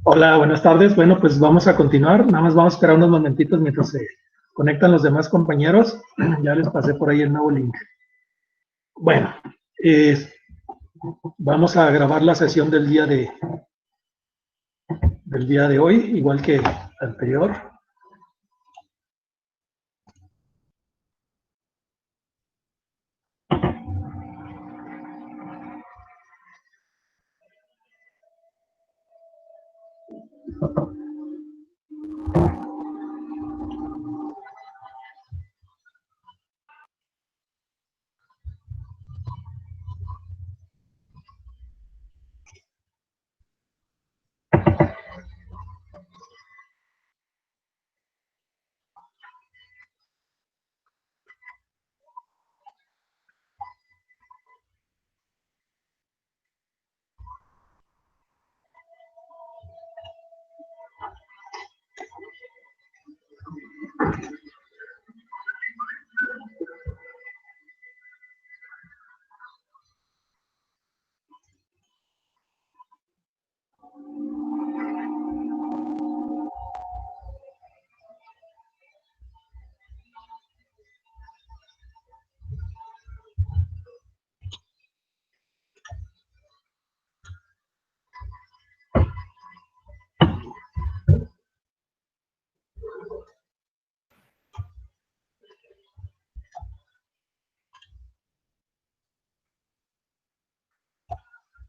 Hola, buenas tardes. Bueno, pues vamos a continuar. Nada más vamos a esperar unos momentitos mientras se conectan los demás compañeros. Ya les pasé por ahí el nuevo link. Bueno, vamos a grabar la sesión del día de hoy, igual que la anterior.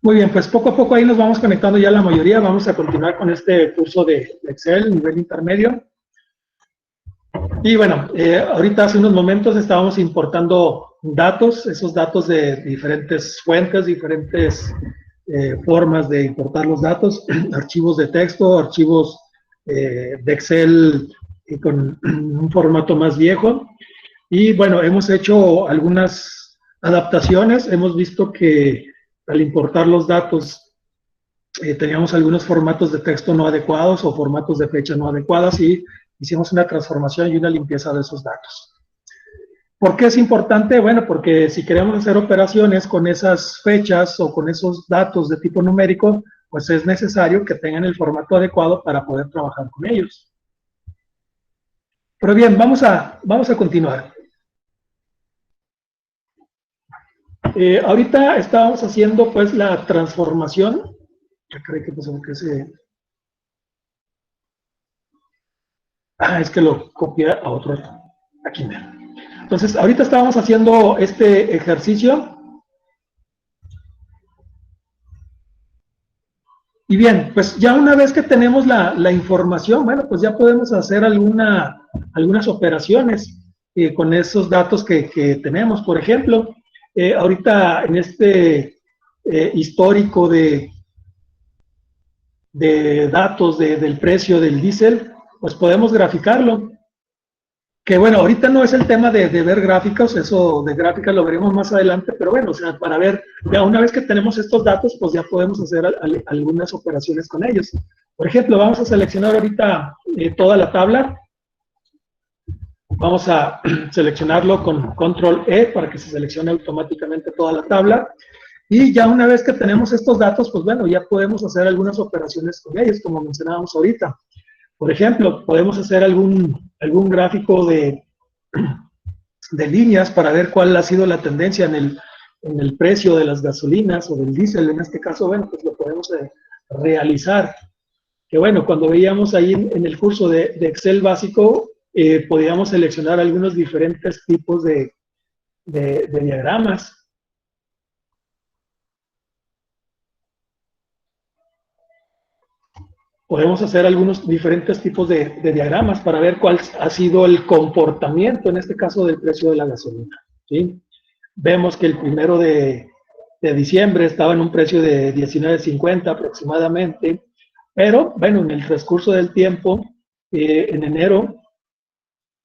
Muy bien, pues poco a poco ahí nos vamos conectando ya la mayoría. Vamos a continuar con este curso de Excel, nivel intermedio. Y bueno, ahorita hace unos momentos estábamos importando datos, esos datos de diferentes fuentes, diferentes formas de importar los datos, archivos de texto, archivos de Excel con un formato más viejo. Y bueno, hemos hecho algunas adaptaciones, hemos visto que al importar los datos teníamos algunos formatos de texto no adecuados o formatos de fecha no adecuadas y hicimos una transformación y una limpieza de esos datos. ¿Por qué es importante? Bueno, porque si queremos hacer operaciones con esas fechas o con esos datos de tipo numérico, pues es necesario que tengan el formato adecuado para poder trabajar con ellos. Pero bien, vamos a continuar. Ahorita estábamos haciendo pues la transformación. Ya creo que pasó que se... es que lo copié a otro. Aquí me. Entonces, ahorita estábamos haciendo este ejercicio. Y bien, pues ya una vez que tenemos la información, bueno, pues ya podemos hacer algunas operaciones con esos datos que tenemos. Por ejemplo, ahorita en este histórico de datos del precio del diésel, pues podemos graficarlo. Que bueno, ahorita no es el tema de ver gráficos, eso de gráficas lo veremos más adelante, pero bueno, o sea, para ver, ya una vez que tenemos estos datos, pues ya podemos hacer algunas operaciones con ellos. Por ejemplo, vamos a seleccionar ahorita toda la tabla. Vamos a seleccionarlo con Control E para que se seleccione automáticamente toda la tabla. Y ya una vez que tenemos estos datos, pues bueno, ya podemos hacer algunas operaciones con ellos, como mencionábamos ahorita. Por ejemplo, podemos hacer algún gráfico de líneas para ver cuál ha sido la tendencia en el precio de las gasolinas o del diésel. En este caso, bueno, pues lo podemos realizar. Que bueno, cuando veíamos ahí en el curso de Excel básico, podíamos seleccionar algunos diferentes tipos de diagramas. Podemos hacer algunos diferentes tipos de diagramas para ver cuál ha sido el comportamiento, en este caso, del precio de la gasolina, ¿sí? Vemos que el 1 de diciembre estaba en un precio de 19.50 aproximadamente, pero bueno, en el transcurso del tiempo, en enero,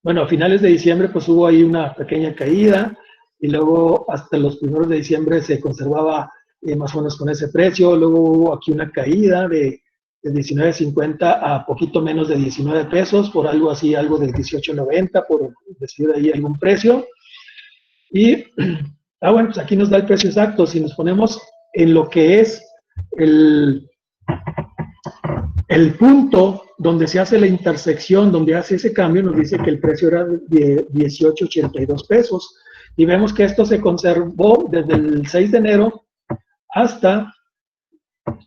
bueno, a finales de diciembre pues hubo ahí una pequeña caída y luego hasta los primeros de diciembre se conservaba más o menos con ese precio, luego hubo aquí una caída de 19.50 a poquito menos de 19 pesos, por algo así, algo de 18.90, por decir ahí algún precio. Y, bueno, pues aquí nos da el precio exacto. Si nos ponemos en lo que es el punto donde se hace la intersección, donde hace ese cambio, nos dice que el precio era de 18.82 pesos. Y vemos que esto se conservó desde el 6 de enero hasta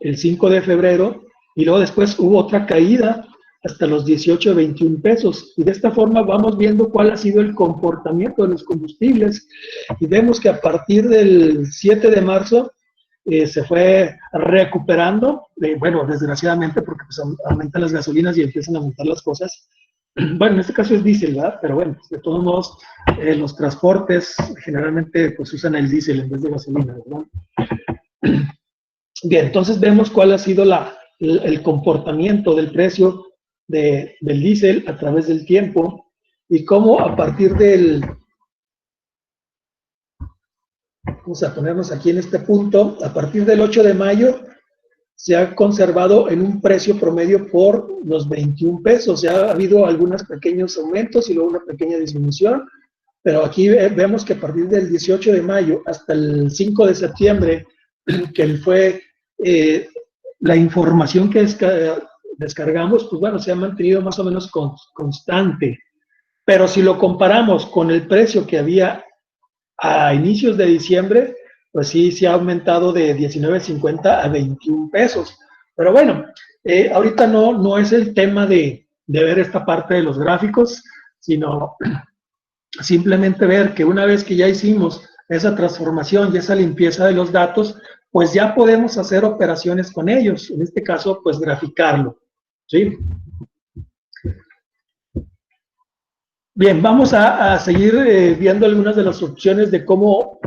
el 5 de febrero, y luego después hubo otra caída hasta los 18.21 pesos. Y de esta forma vamos viendo cuál ha sido el comportamiento de los combustibles. Y vemos que a partir del 7 de marzo se fue recuperando, bueno, desgraciadamente porque pues, aumentan las gasolinas y empiezan a aumentar las cosas. Bueno, en este caso es diésel, ¿verdad? Pero bueno, de todos modos, los transportes generalmente pues usan el diésel en vez de gasolina, ¿verdad? Bien, entonces vemos cuál ha sido el comportamiento del precio del diésel a través del tiempo y cómo a partir del... Vamos a ponernos aquí en este punto. A partir del 8 de mayo se ha conservado en un precio promedio por los 21 pesos. Ya ha habido algunos pequeños aumentos y luego una pequeña disminución, pero aquí vemos que a partir del 18 de mayo hasta el 5 de septiembre, que fue la información que descargamos, pues bueno, se ha mantenido más o menos constante. Pero si lo comparamos con el precio que había a inicios de diciembre, pues sí, se ha aumentado de 19.50 a 21 pesos. Pero bueno, ahorita no es el tema de ver esta parte de los gráficos, sino simplemente ver que una vez que ya hicimos esa transformación y esa limpieza de los datos, pues ya podemos hacer operaciones con ellos. En este caso, pues graficarlo, ¿sí? Bien, vamos a seguir viendo algunas de las opciones de cómo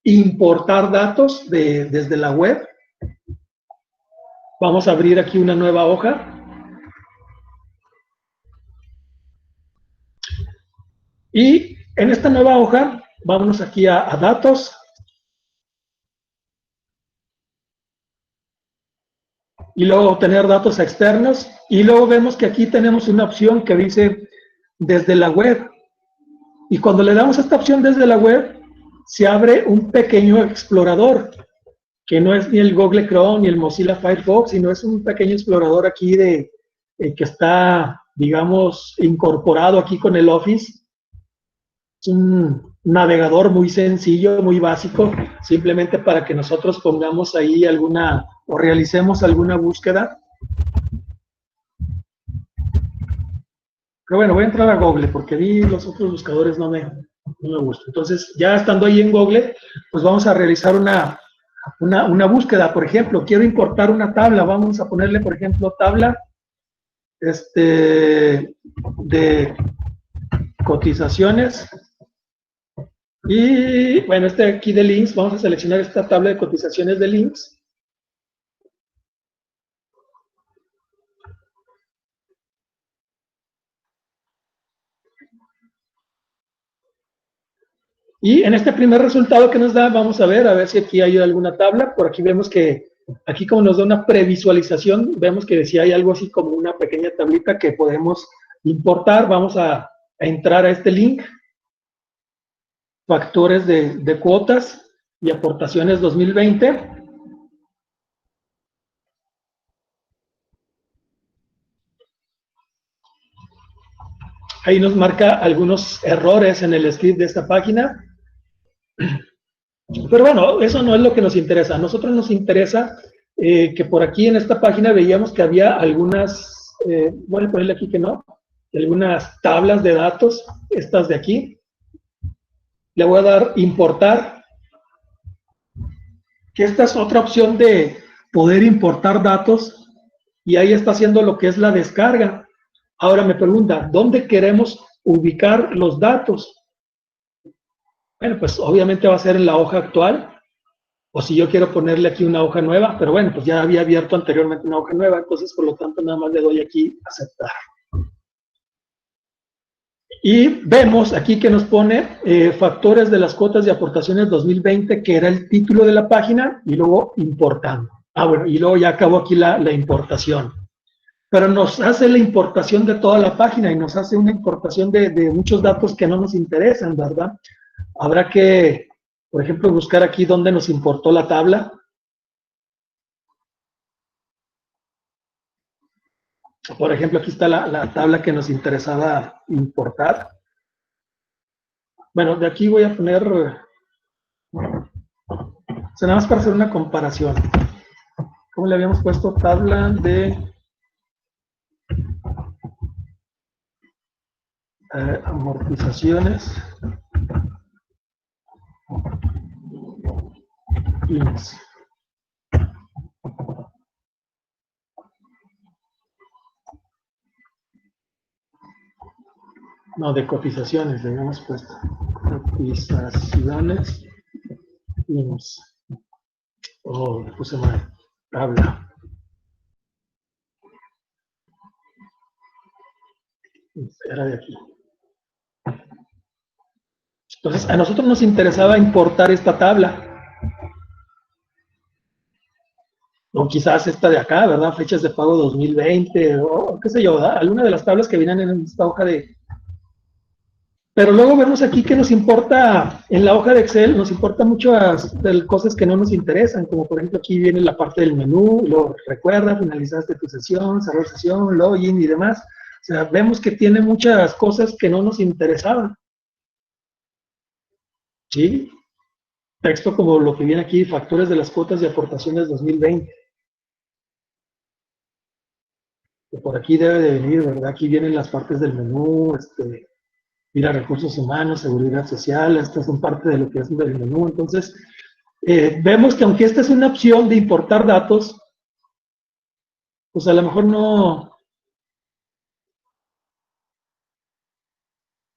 importar datos desde la web. Vamos a abrir aquí una nueva hoja. Y en esta nueva hoja, vámonos aquí a datos. Y luego obtener datos externos. Y luego vemos que aquí tenemos una opción que dice desde la web. Y cuando le damos a esta opción desde la web, se abre un pequeño explorador, que no es ni el Google Chrome ni el Mozilla Firefox, sino es un pequeño explorador aquí que está, digamos, incorporado aquí con el Office. Es un navegador muy sencillo, muy básico, simplemente para que nosotros pongamos ahí alguna o realicemos alguna búsqueda. Pero bueno, voy a entrar a Google porque vi los otros buscadores no me gustan. Entonces, ya estando ahí en Google, pues vamos a realizar una búsqueda. Por ejemplo, quiero importar una tabla. Vamos a ponerle, por ejemplo, tabla de cotizaciones. Y bueno, aquí de links, vamos a seleccionar esta tabla de cotizaciones de links. Y en este primer resultado que nos da, vamos a ver si aquí hay alguna tabla. Por aquí vemos que, aquí como nos da una previsualización, vemos que si hay algo así como una pequeña tablita que podemos importar. Vamos a entrar a este link. Factores de cuotas y aportaciones 2020. Ahí nos marca algunos errores en el script de esta página. Pero bueno, eso no es lo que nos interesa. A nosotros nos interesa que por aquí en esta página veíamos que había algunas, voy a ponerle aquí que no, algunas tablas de datos, estas de aquí. Le voy a dar importar, que esta es otra opción de poder importar datos, y ahí está haciendo lo que es la descarga. Ahora me pregunta, ¿dónde queremos ubicar los datos? Bueno, pues obviamente va a ser en la hoja actual, o si yo quiero ponerle aquí una hoja nueva, pero bueno, pues ya había abierto anteriormente una hoja nueva, entonces por lo tanto nada más le doy aquí aceptar. Y vemos aquí que nos pone factores de las cuotas de aportaciones 2020, que era el título de la página, y luego importando. Bueno, y luego ya acabó aquí la importación. Pero nos hace la importación de toda la página y nos hace una importación de muchos datos que no nos interesan, ¿verdad? Habrá que, por ejemplo, buscar aquí dónde nos importó la tabla. Por ejemplo, aquí está la tabla que nos interesaba importar. Bueno, de aquí voy a poner, nada más para hacer una comparación. ¿Cómo le habíamos puesto? Tabla de amortizaciones. IMSS. No, de cotizaciones, le habíamos puesto. Cotizaciones IMSS. Oh, le puse mal. Tabla. Era de aquí. Entonces, a nosotros nos interesaba importar esta tabla. O quizás esta de acá, ¿verdad? Fechas de pago 2020, o qué sé yo, ¿verdad? Alguna de las tablas que vienen en esta hoja de... Pero luego vemos aquí que nos importa, en la hoja de Excel, nos importa muchas cosas que no nos interesan, como por ejemplo aquí viene la parte del menú, lo recuerda, finalizaste tu sesión, cerró sesión, login y demás. O sea, vemos que tiene muchas cosas que no nos interesaban. ¿Sí? Texto como lo que viene aquí, factores de las cuotas de aportaciones 2020. Que por aquí debe de venir, ¿verdad? Aquí vienen las partes del menú, mira, recursos humanos, seguridad social, estas son parte de lo que es el menú. Entonces, vemos que aunque esta es una opción de importar datos, pues a lo mejor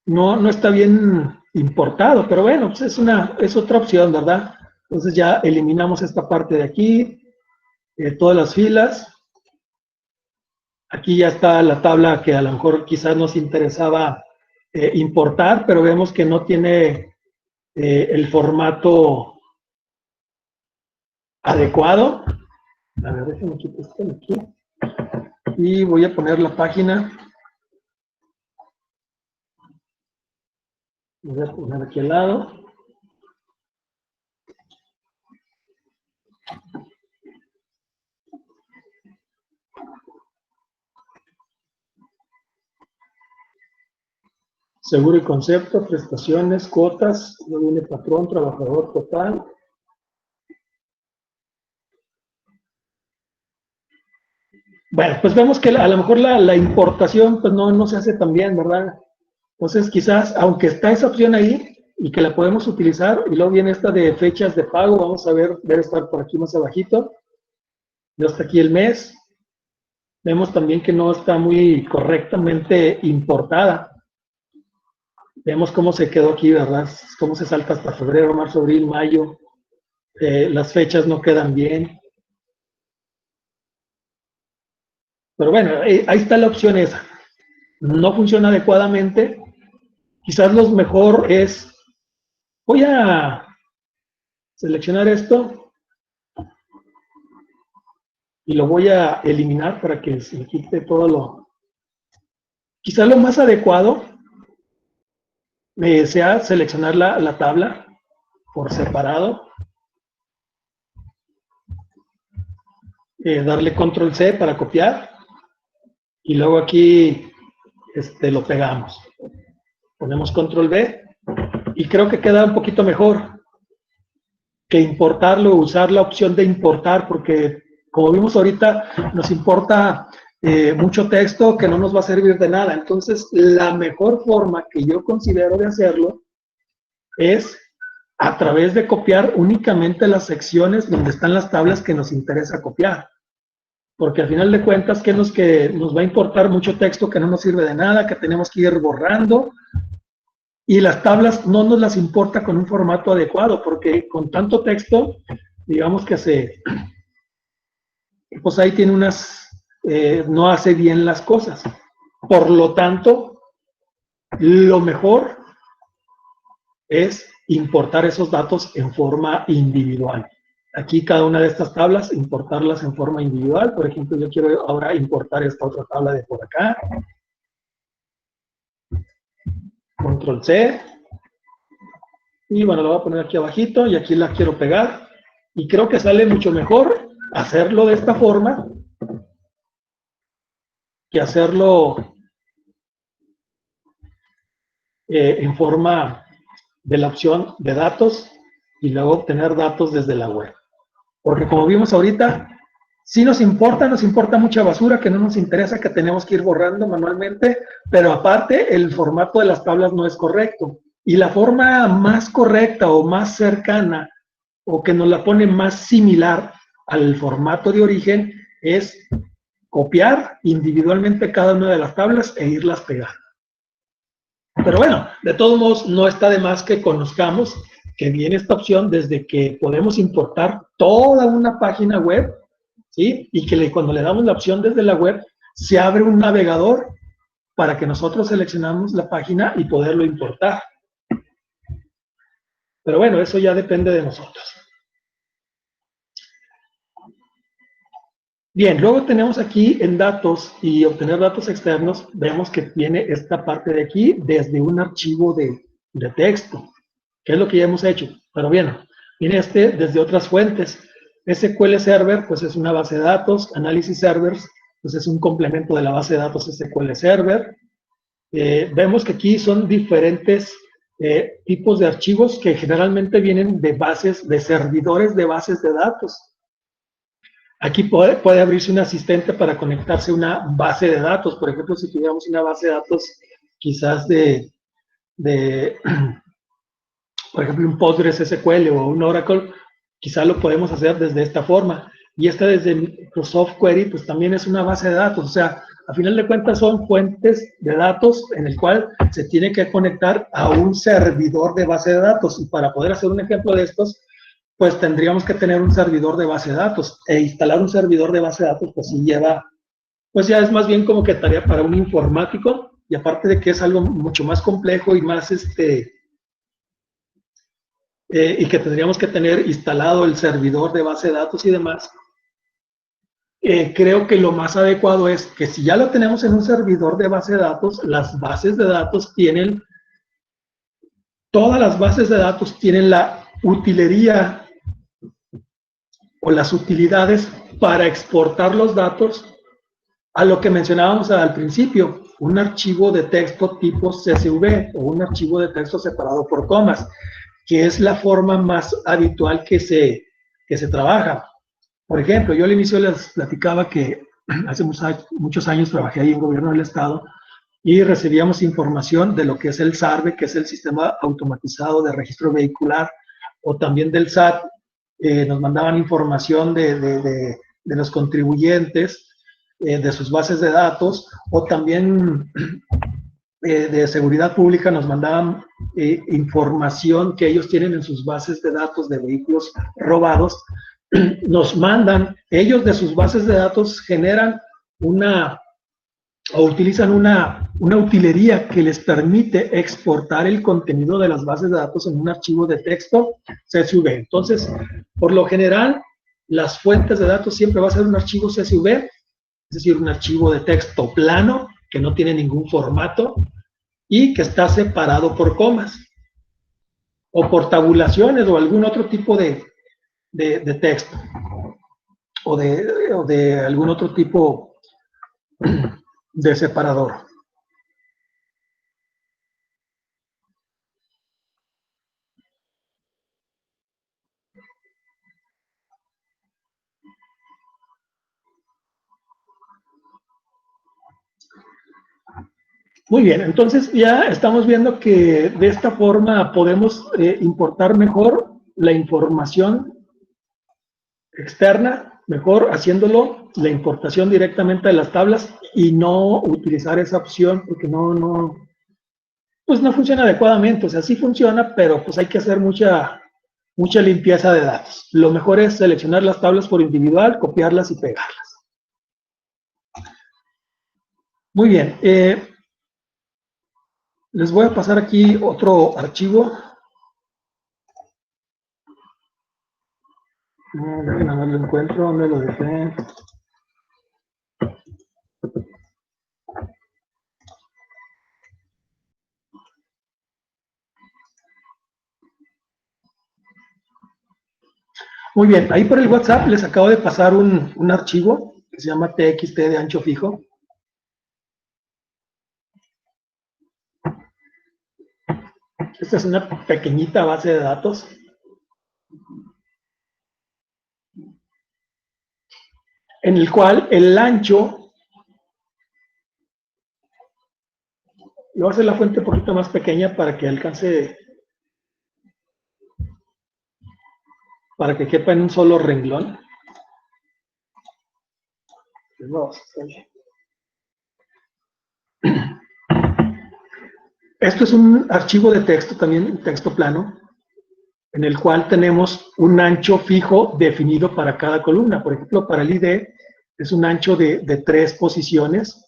no está bien importado, pero bueno, pues es otra opción, ¿verdad? Entonces ya eliminamos esta parte de aquí, todas las filas. Aquí ya está la tabla que a lo mejor quizás nos interesaba importar, pero vemos que no tiene el formato adecuado. A ver, déjenme quitar esto de aquí. Y voy a poner la página. Voy a poner aquí al lado. Seguro y concepto, prestaciones, cuotas, luego viene patrón, trabajador total. Bueno, pues vemos que a lo mejor la importación pues no se hace tan bien, ¿verdad? Entonces quizás, aunque está esa opción ahí y que la podemos utilizar, y luego viene esta de fechas de pago, vamos a ver, debe estar por aquí más abajito, ya está aquí el mes. Vemos también que no está muy correctamente importada. Vemos cómo se quedó aquí, ¿verdad? Cómo se salta hasta febrero, marzo, abril, mayo. Las fechas no quedan bien. Pero bueno, ahí está la opción esa. No funciona adecuadamente. Quizás lo mejor es, voy a seleccionar esto y lo voy a eliminar para que se quite todo lo... Quizás lo más adecuado sea seleccionar la tabla por separado, darle control C para copiar y luego aquí lo pegamos. Ponemos control V y creo que queda un poquito mejor que importarlo, usar la opción de importar, porque como vimos ahorita, nos importa mucho texto que no nos va a servir de nada. Entonces, la mejor forma que yo considero de hacerlo es a través de copiar únicamente las secciones donde están las tablas que nos interesa copiar. Porque al final de cuentas, ¿qué que nos va a importar mucho texto que no nos sirve de nada, que tenemos que ir borrando? Y las tablas no nos las importa con un formato adecuado, porque con tanto texto, digamos que pues ahí tiene no hace bien las cosas. Por lo tanto, lo mejor es importar esos datos en forma individual. Aquí cada una de estas tablas, importarlas en forma individual. Por ejemplo, yo quiero ahora importar esta otra tabla de por acá. Control C. Y bueno, lo voy a poner aquí abajito y aquí la quiero pegar. Y creo que sale mucho mejor hacerlo de esta forma que hacerlo en forma de la opción de datos y luego obtener datos desde la web. Porque como vimos ahorita, sí nos importa mucha basura que no nos interesa, que tenemos que ir borrando manualmente, pero aparte el formato de las tablas no es correcto. Y la forma más correcta o más cercana o que nos la pone más similar al formato de origen es copiar individualmente cada una de las tablas e irlas pegando. Pero bueno, de todos modos, no está de más que conozcamos que viene esta opción desde que podemos importar toda una página web, ¿sí? Y que cuando le damos la opción desde la web, se abre un navegador para que nosotros seleccionamos la página y poderlo importar. Pero bueno, eso ya depende de nosotros. Bien, luego tenemos aquí en datos y obtener datos externos, vemos que viene esta parte de aquí desde un archivo de texto, que es lo que ya hemos hecho. Pero bien, viene desde otras fuentes. SQL Server, pues es una base de datos. Analysis Servers, pues es un complemento de la base de datos SQL Server. Vemos que aquí son diferentes tipos de archivos que generalmente vienen de bases, de servidores de bases de datos. Aquí puede abrirse un asistente para conectarse a una base de datos. Por ejemplo, si tuviéramos una base de datos quizás por ejemplo, un PostgreSQL o un Oracle, quizás lo podemos hacer desde esta forma. Y esta desde Microsoft Query, pues también es una base de datos. O sea, a final de cuentas son fuentes de datos en el cual se tiene que conectar a un servidor de base de datos. Y para poder hacer un ejemplo de estos, pues tendríamos que tener un servidor de base de datos. E instalar un servidor de base de datos, pues sí lleva, pues ya es más bien como que tarea para un informático, y aparte de que es algo mucho más complejo y más y que tendríamos que tener instalado el servidor de base de datos y demás, creo que lo más adecuado es que si ya lo tenemos en un servidor de base de datos, las bases de datos tienen, todas las bases de datos tienen la utilería o las utilidades para exportar los datos a lo que mencionábamos al principio, un archivo de texto tipo CSV o un archivo de texto separado por comas, que es la forma más habitual que se trabaja. Por ejemplo, yo al inicio les platicaba que hace muchos años trabajé ahí en gobierno del estado y recibíamos información de lo que es el SARVE, que es el sistema automatizado de registro vehicular, o también del SAT. Nos mandaban información de los contribuyentes, de sus bases de datos, o también de seguridad pública nos mandaban información que ellos tienen en sus bases de datos de vehículos robados. Nos mandan, ellos de sus bases de datos generan o utilizan una utilería que les permite exportar el contenido de las bases de datos en un archivo de texto CSV. Entonces, por lo general, las fuentes de datos siempre va a ser un archivo CSV, es decir, un archivo de texto plano que no tiene ningún formato y que está separado por comas o por tabulaciones o algún otro tipo de texto o de algún otro tipo de separador. Muy bien, entonces ya estamos viendo que de esta forma podemos importar mejor la información externa, mejor haciéndolo la importación directamente de las tablas y no utilizar esa opción porque pues no funciona adecuadamente. O sea, sí funciona, pero pues hay que hacer mucha limpieza de datos. Lo mejor es seleccionar las tablas por individual, copiarlas y pegarlas. Muy bien. Les voy a pasar aquí otro archivo. Déjenme ver, lo encuentro, ¿dónde lo dejé? Muy bien, ahí por el WhatsApp les acabo de pasar un archivo que se llama TXT de ancho fijo. Esta es una pequeñita base de datos. En el cual el ancho, le voy a hacer la fuente un poquito más pequeña para que alcance, para que quepa en un solo renglón. Esto es un archivo de texto, también texto plano, en el cual tenemos un ancho fijo definido para cada columna. Por ejemplo, para el ID es un ancho de 3 posiciones.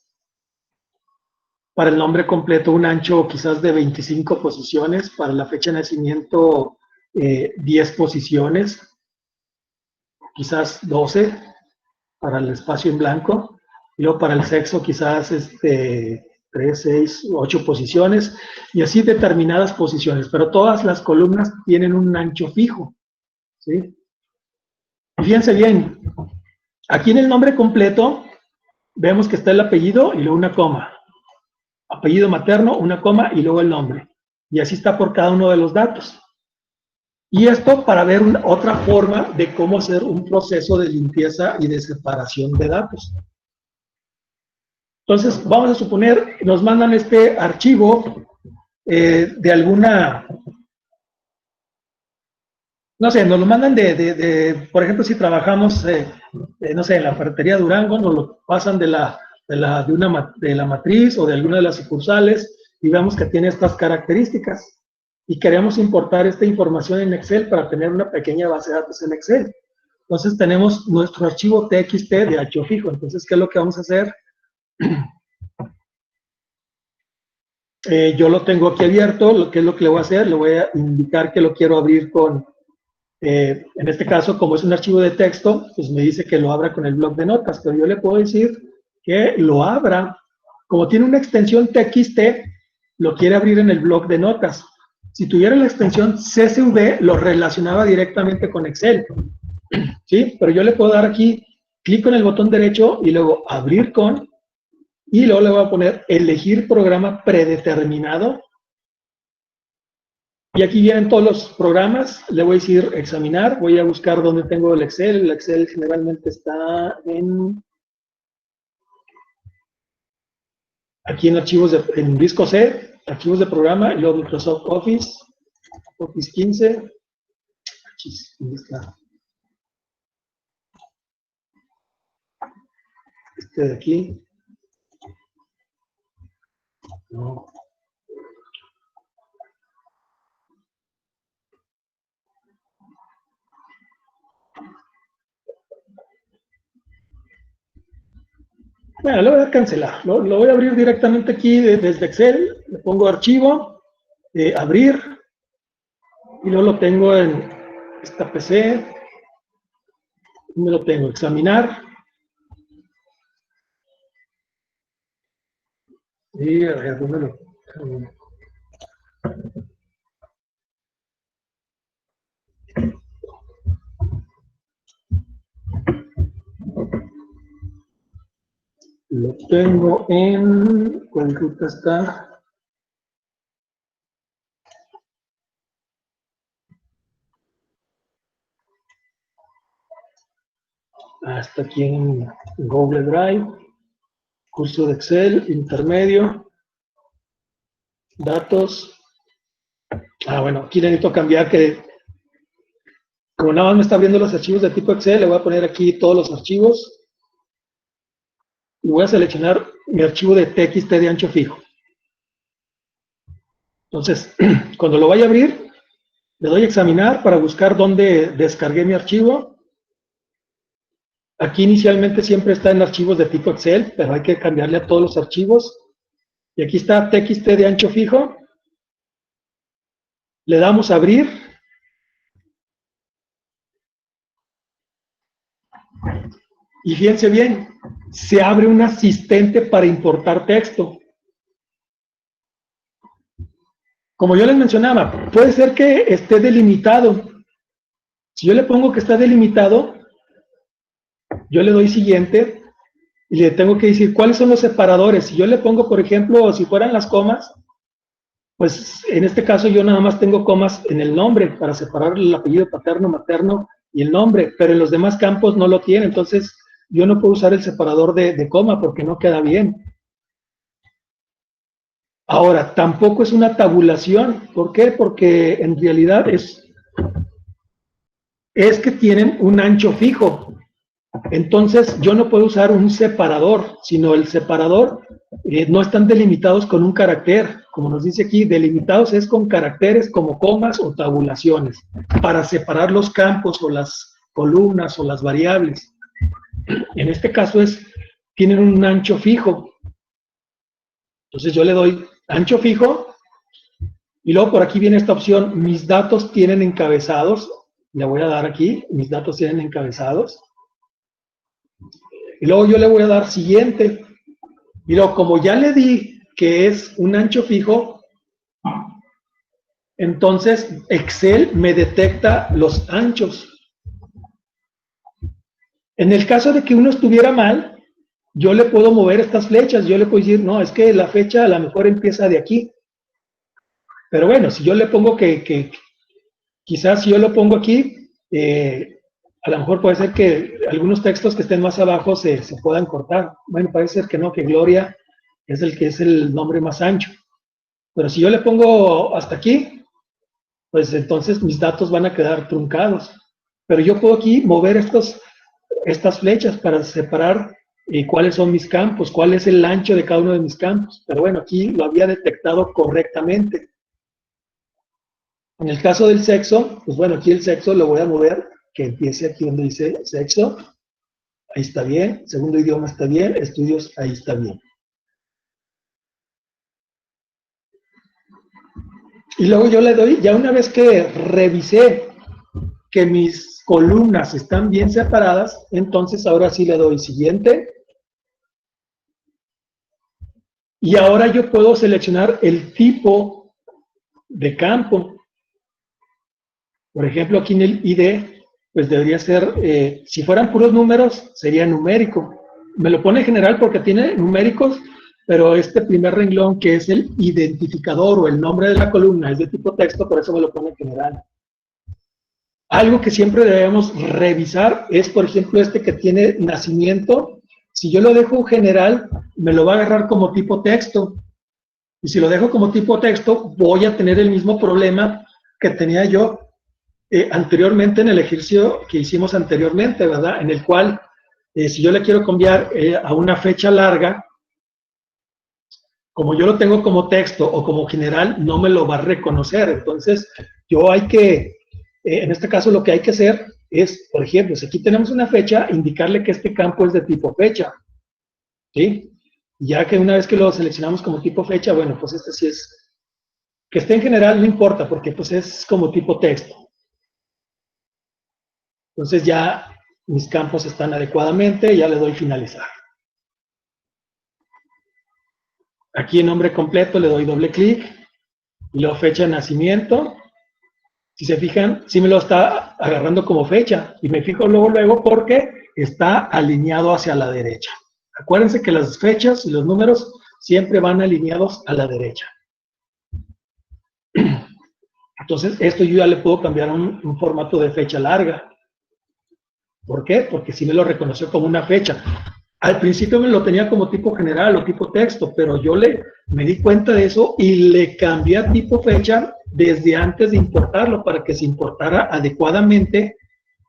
Para el nombre completo, un ancho quizás de 25 posiciones. Para la fecha de nacimiento, 10 posiciones, quizás 12 para el espacio en blanco. Y luego para el sexo, quizás 3, 6, 8 posiciones, y así determinadas posiciones. Pero todas las columnas tienen un ancho fijo, ¿sí? Fíjense bien, aquí en el nombre completo vemos que está el apellido y luego una coma. Apellido materno, una coma y luego el nombre. Y así está por cada uno de los datos. Y esto para ver otra forma de cómo hacer un proceso de limpieza y de separación de datos. Entonces, vamos a suponer, nos mandan este archivo de alguna, no sé, nos lo mandan por ejemplo, si trabajamos, no sé, en la ferretería Durango, nos lo pasan de la matriz o de alguna de las sucursales y vemos que tiene estas características y queremos importar esta información en Excel para tener una pequeña base de datos en Excel. Entonces tenemos nuestro archivo TXT de ancho fijo. Entonces, ¿qué es lo que vamos a hacer? Yo lo tengo aquí abierto. ¿Qué es lo que le voy a hacer? Le voy a indicar que lo quiero abrir con, en este caso, como es un archivo de texto, pues me dice que lo abra con el bloc de notas, pero yo le puedo decir que lo abra, como tiene una extensión TXT, lo quiere abrir en el bloc de notas. Si tuviera la extensión CSV, lo relacionaba directamente con Excel, ¿sí? Pero yo le puedo dar aquí, clic en el botón derecho y luego abrir con, y luego le voy a poner elegir programa predeterminado. Y aquí vienen todos los programas, le voy a decir examinar, voy a buscar dónde tengo el Excel generalmente está aquí en archivos, en disco C, archivos de programa, y luego Microsoft Office, Office 15, ¿dónde está? Este de aquí, no. Bueno, le voy a dar cancelar. Lo voy a abrir directamente aquí desde Excel. Le pongo archivo, abrir, y luego lo tengo en esta PC. Me lo tengo, examinar. Y a ver, ¿dónde lo? Lo tengo en, ¿cuál ruta está? Está aquí en Google Drive, curso de Excel, intermedio, datos. Bueno, aquí necesito cambiar que, como nada más me está abriendo los archivos de tipo Excel, le voy a poner aquí todos los archivos. Y voy a seleccionar mi archivo de TXT de ancho fijo. Entonces, cuando lo vaya a abrir, le doy a examinar para buscar dónde descargué mi archivo. Aquí inicialmente siempre está en archivos de tipo Excel, pero hay que cambiarle a todos los archivos. Y aquí está TXT de ancho fijo. Le damos a abrir. Y fíjense bien, se abre un asistente para importar texto. Como yo les mencionaba, puede ser que esté delimitado. Si yo le pongo que está delimitado, yo le doy siguiente y le tengo que decir cuáles son los separadores. Si yo le pongo, por ejemplo, si fueran las comas, Pues en este caso yo nada más tengo comas en el nombre para separar el apellido paterno, materno y el nombre, pero en los demás campos no lo tiene, entonces yo no puedo usar el separador de coma porque no queda bien. Ahora, tampoco es una tabulación. ¿Por qué? Porque en realidad es que tienen un ancho fijo. Entonces, yo no puedo usar un separador, sino el separador no están delimitados con un carácter, como nos dice aquí, delimitados es con caracteres como comas o tabulaciones, para separar los campos o las columnas o las variables. En este caso tienen un ancho fijo. Entonces yo le doy ancho fijo y luego por aquí viene esta opción, mis datos tienen encabezados. Le voy a dar aquí, mis datos tienen encabezados. Y luego yo le voy a dar siguiente. Y luego, como ya le di que es un ancho fijo, entonces Excel me detecta los anchos. En el caso de que uno estuviera mal, yo le puedo mover estas flechas. Yo le puedo decir, no, es que la fecha a lo mejor empieza de aquí. Pero bueno, si yo le pongo quizás si yo lo pongo aquí, a lo mejor puede ser que algunos textos que estén más abajo se puedan cortar. Bueno, parece ser que no, que Gloria es el que es el nombre más ancho. Pero si yo le pongo hasta aquí, pues entonces mis datos van a quedar truncados. Pero yo puedo aquí mover estas flechas para separar cuáles son mis campos, cuál es el ancho de cada uno de mis campos. Pero bueno, aquí lo había detectado correctamente. En el caso del sexo, pues bueno, aquí el sexo lo voy a mover, que empiece aquí donde dice sexo, ahí está bien, segundo idioma está bien, estudios, ahí está bien. Y luego yo le doy, ya una vez que revisé que mis columnas están bien separadas, entonces ahora sí le doy siguiente. Y ahora yo puedo seleccionar el tipo de campo. Por ejemplo, aquí en el ID, pues debería ser, si fueran puros números, sería numérico. Me lo pone general porque tiene numéricos, pero este primer renglón que es el identificador o el nombre de la columna es de tipo texto, por eso me lo pone general. Algo que siempre debemos revisar es, por ejemplo, este que tiene nacimiento. Si yo lo dejo general, me lo va a agarrar como tipo texto. Y si lo dejo como tipo texto, voy a tener el mismo problema que tenía yo anteriormente en el ejercicio que hicimos anteriormente, ¿verdad? En el cual, si yo le quiero cambiar a una fecha larga, como yo lo tengo como texto o como general, no me lo va a reconocer. Entonces, yo hay que, en este caso lo que hay que hacer es, por ejemplo, si aquí tenemos una fecha, indicarle que este campo es de tipo fecha, ¿sí? Ya que una vez que lo seleccionamos como tipo fecha, bueno, pues este sí es, que esté en general no importa, porque pues es como tipo texto. Entonces ya mis campos están adecuadamente, ya le doy finalizar. Aquí en nombre completo le doy doble clic y luego fecha de nacimiento. Si se fijan, sí me lo está agarrando como fecha y me fijo luego porque está alineado hacia la derecha. Acuérdense que las fechas y los números siempre van alineados a la derecha. Entonces, esto yo ya le puedo cambiar a un formato de fecha larga. ¿Por qué? Porque sí me lo reconoció como una fecha. Al principio me lo tenía como tipo general o tipo texto, pero yo me di cuenta de eso y le cambié a tipo fecha desde antes de importarlo para que se importara adecuadamente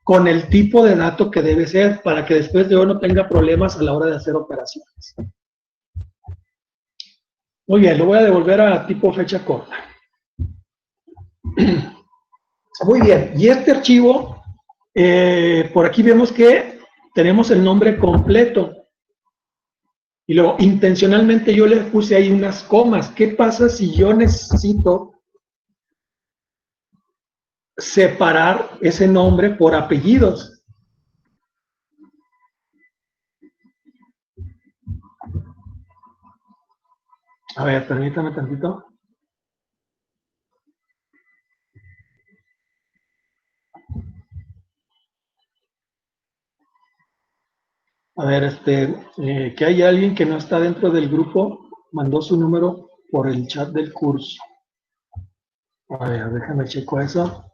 con el tipo de dato que debe ser para que después yo no tenga problemas a la hora de hacer operaciones. Muy bien, lo voy a devolver a tipo fecha corta. Muy bien, y este archivo, por aquí vemos que tenemos el nombre completo. Y luego, intencionalmente yo le puse ahí unas comas. ¿Qué pasa si yo necesito separar ese nombre por apellidos? A ver, permítame tantito. A ver, que hay alguien que no está dentro del grupo, mandó su número por el chat del curso. A ver, déjame checo eso.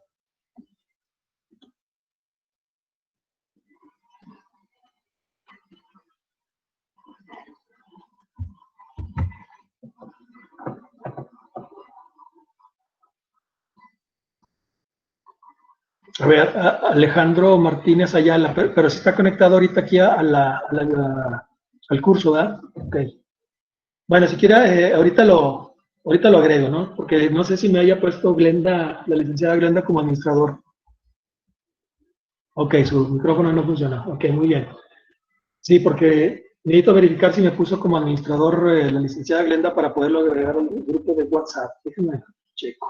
A ver, Alejandro Martínez Ayala, pero sí está conectado ahorita aquí al curso, ¿verdad? Ok. Bueno, si quiere, ahorita lo agrego, ¿no? Porque no sé si me haya puesto Glenda, la licenciada Glenda como administrador. Ok, su micrófono no funciona. Ok, muy bien. Sí, porque necesito verificar si me puso como administrador la licenciada Glenda para poderlo agregar al grupo de WhatsApp. Déjenme checo.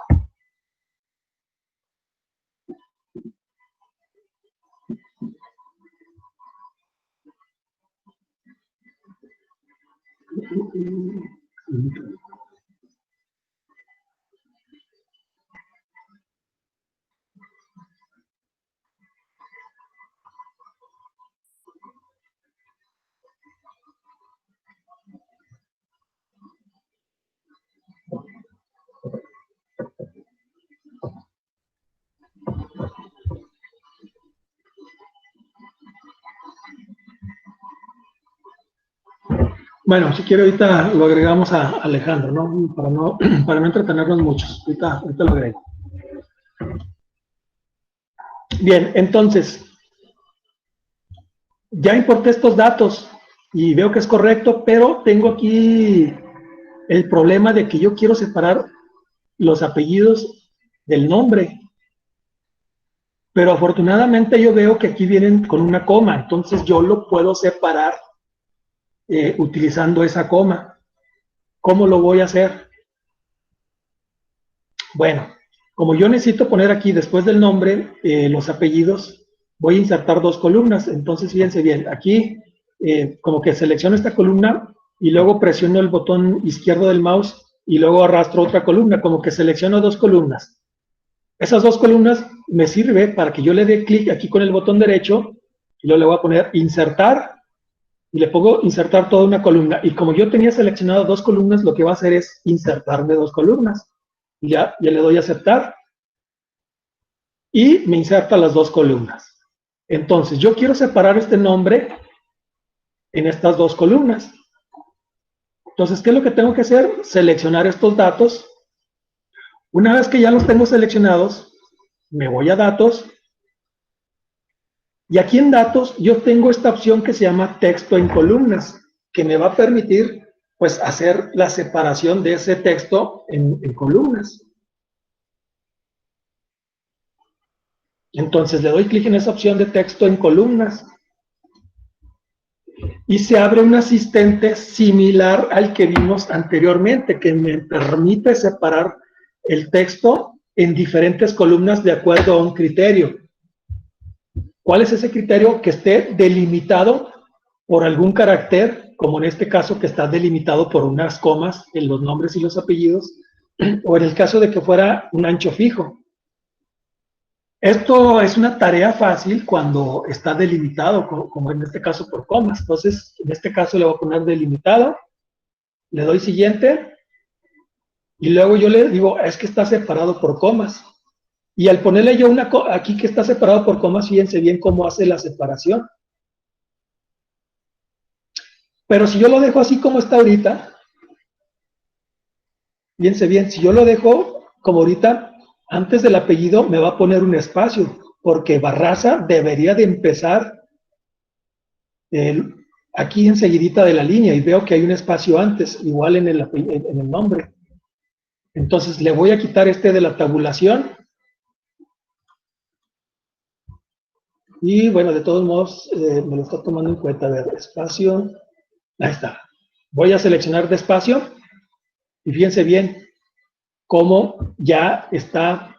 Bueno, si quiere ahorita lo agregamos a Alejandro, ¿no? Para no entretenernos muchos. Ahorita lo agrego. Bien, entonces, ya importé estos datos y veo que es correcto, pero tengo aquí el problema de que yo quiero separar los apellidos del nombre. Pero afortunadamente yo veo que aquí vienen con una coma, entonces yo lo puedo separar utilizando esa coma. ¿Cómo lo voy a hacer? Bueno, como yo necesito poner aquí después del nombre los apellidos, voy a insertar dos columnas. Entonces, fíjense bien, aquí como que selecciono esta columna y luego presiono el botón izquierdo del mouse y luego arrastro otra columna, como que selecciono dos columnas. Esas dos columnas me sirve para que yo le dé clic aquí con el botón derecho y luego le voy a poner insertar y le pongo insertar toda una columna. Y como yo tenía seleccionado dos columnas, lo que va a hacer es insertarme dos columnas. Y ya le doy a aceptar y me inserta las dos columnas. Entonces, yo quiero separar este nombre en estas dos columnas. Entonces, ¿qué es lo que tengo que hacer? Seleccionar estos datos. Una vez que ya los tengo seleccionados, me voy a datos. Y aquí en datos yo tengo esta opción que se llama texto en columnas, que me va a permitir pues hacer la separación de ese texto en columnas. Entonces le doy clic en esa opción de texto en columnas y se abre un asistente similar al que vimos anteriormente, que me permite separar el texto en diferentes columnas de acuerdo a un criterio. ¿Cuál es ese criterio? Que esté delimitado por algún carácter, como en este caso que está delimitado por unas comas en los nombres y los apellidos, o en el caso de que fuera un ancho fijo. Esto es una tarea fácil cuando está delimitado, como en este caso por comas. Entonces, en este caso le voy a poner delimitado, le doy siguiente, y luego yo le digo, es que está separado por comas. Y al ponerle yo aquí que está separado por comas, fíjense bien cómo hace la separación. Pero si yo lo dejo así como está ahorita, fíjense bien, si yo lo dejo como ahorita, antes del apellido me va a poner un espacio, porque Barraza debería de empezar aquí enseguidita de la línea y veo que hay un espacio antes, igual en el nombre. Entonces le voy a quitar este de la tabulación. Y bueno, de todos modos, me lo está tomando en cuenta. A ver, espacio. Ahí está. Voy a seleccionar despacio y fíjense bien cómo ya está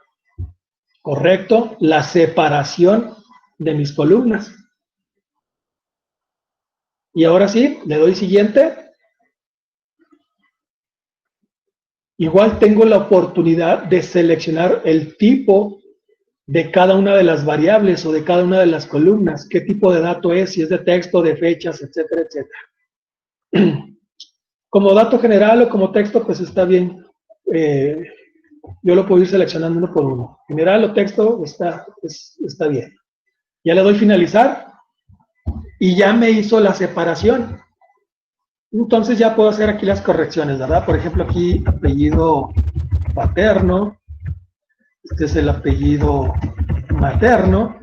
correcto la separación de mis columnas. Y ahora sí, le doy siguiente. Igual tengo la oportunidad de seleccionar el tipo de cada una de las variables o de cada una de las columnas, qué tipo de dato es, si es de texto, de fechas, etcétera, etcétera. Como dato general o como texto, pues está bien yo lo puedo ir seleccionando uno por uno. General o texto está bien. Ya le doy finalizar y ya me hizo la separación. Entonces ya puedo hacer aquí las correcciones, ¿verdad? Por ejemplo, aquí apellido paterno, este es el apellido materno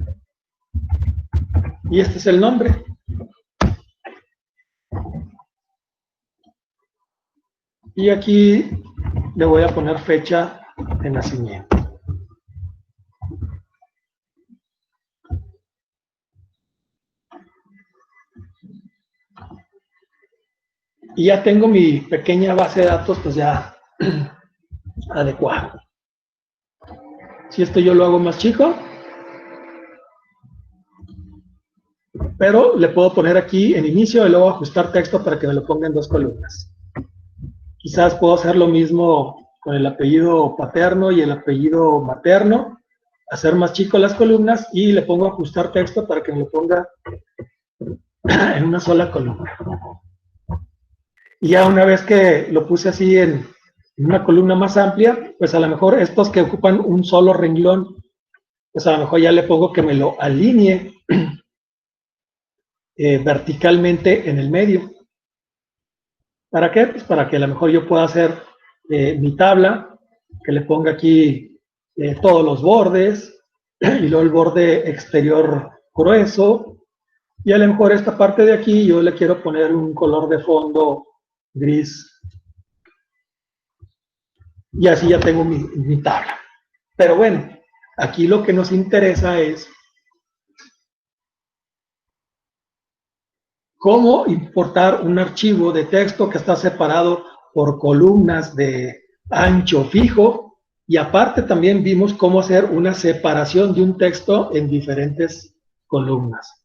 y este es el nombre. Y aquí le voy a poner fecha de nacimiento. Y ya tengo mi pequeña base de datos pues ya adecuada. Si esto yo lo hago más chico, pero le puedo poner aquí en inicio y luego ajustar texto para que me lo ponga en 2 columnas. Quizás puedo hacer lo mismo con el apellido paterno y el apellido materno, hacer más chico las columnas y le pongo ajustar texto para que me lo ponga en una sola columna. Y ya una vez que lo puse así en una columna más amplia, pues a lo mejor estos que ocupan un solo renglón, pues a lo mejor ya le pongo que me lo alinee verticalmente en el medio. ¿Para qué? Pues para que a lo mejor yo pueda hacer mi tabla, que le ponga aquí todos los bordes, y luego el borde exterior grueso, y a lo mejor esta parte de aquí yo le quiero poner un color de fondo gris, y así ya tengo mi tabla. Pero bueno, aquí lo que nos interesa es cómo importar un archivo de texto que está separado por columnas de ancho fijo, y aparte también vimos cómo hacer una separación de un texto en diferentes columnas.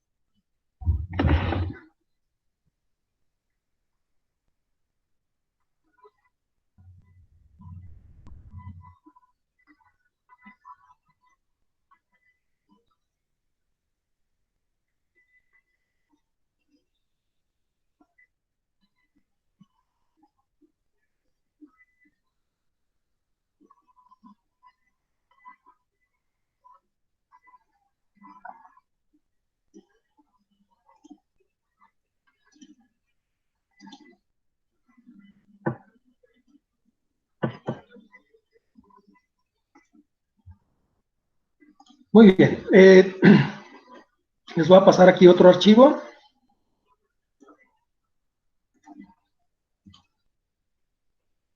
Muy bien. Les voy a pasar aquí otro archivo.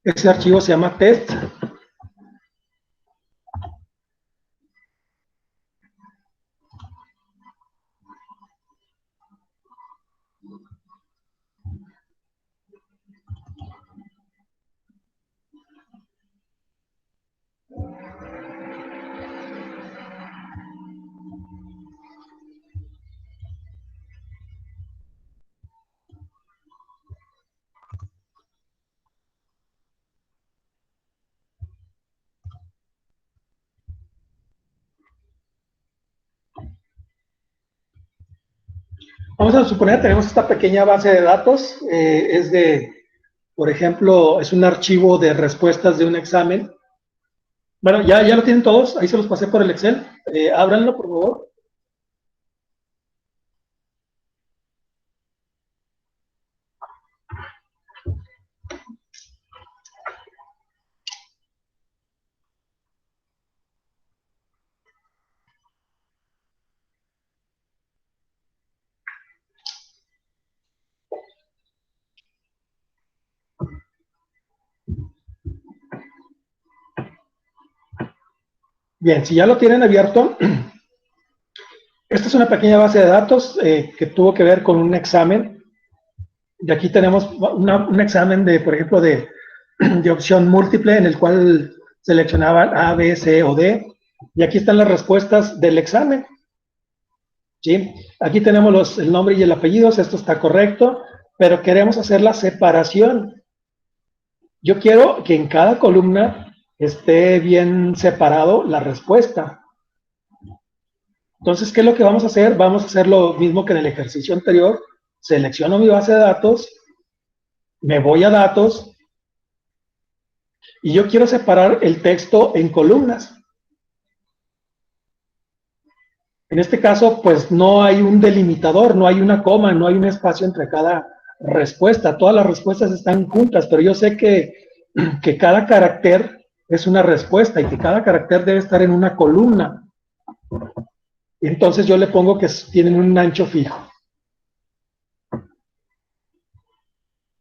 Ese archivo se llama test. Vamos a suponer que tenemos esta pequeña base de datos. Es de, por ejemplo, es un archivo de respuestas de un examen. Bueno, ya lo tienen todos. Ahí se los pasé por el Excel. Ábranlo, por favor. Bien, si ya lo tienen abierto, esta es una pequeña base de datos que tuvo que ver con un examen. Y aquí tenemos un examen de, por ejemplo, de opción múltiple en el cual seleccionaban A, B, C o D. Y aquí están las respuestas del examen. ¿Sí? Aquí tenemos el nombre y el apellido, esto está correcto, pero queremos hacer la separación. Yo quiero que en cada columna esté bien separado la respuesta. Entonces, ¿qué es lo que vamos a hacer? Vamos a hacer lo mismo que en el ejercicio anterior. Selecciono mi base de datos, me voy a datos y yo quiero separar el texto en columnas. En este caso, pues no hay un delimitador, no hay una coma, no hay un espacio entre cada respuesta. Todas las respuestas están juntas, pero yo sé que cada carácter es una respuesta y que cada carácter debe estar en una columna. Entonces yo le pongo que tienen un ancho fijo.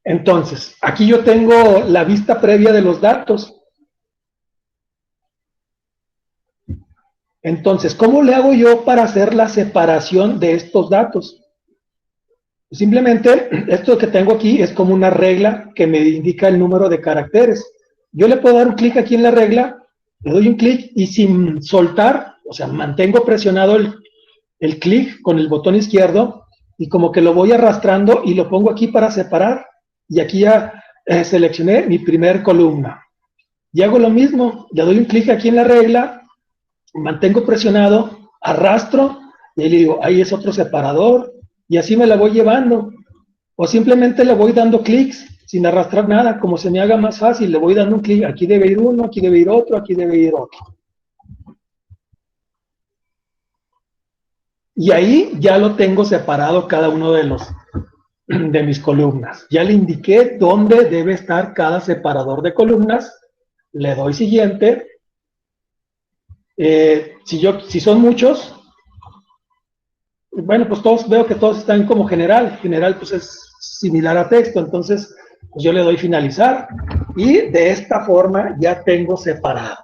Entonces, aquí yo tengo la vista previa de los datos. Entonces, ¿cómo le hago yo para hacer la separación de estos datos? Simplemente, esto que tengo aquí es como una regla que me indica el número de caracteres. Yo le puedo dar un clic aquí en la regla, le doy un clic y sin soltar, o sea, mantengo presionado el clic con el botón izquierdo y como que lo voy arrastrando y lo pongo aquí para separar. Y aquí ya seleccioné mi primer columna. Y hago lo mismo, le doy un clic aquí en la regla, mantengo presionado, arrastro y ahí le digo, ahí es otro separador y así me la voy llevando. O simplemente le voy dando clics sin arrastrar nada, como se me haga más fácil, le voy dando un clic, aquí debe ir uno, aquí debe ir otro, aquí debe ir otro. Y ahí ya lo tengo separado cada uno de mis columnas. Ya le indiqué dónde debe estar cada separador de columnas, le doy siguiente. Si son muchos, bueno, pues todos veo que todos están como general. General pues es similar a texto, entonces pues yo le doy finalizar y de esta forma ya tengo separado.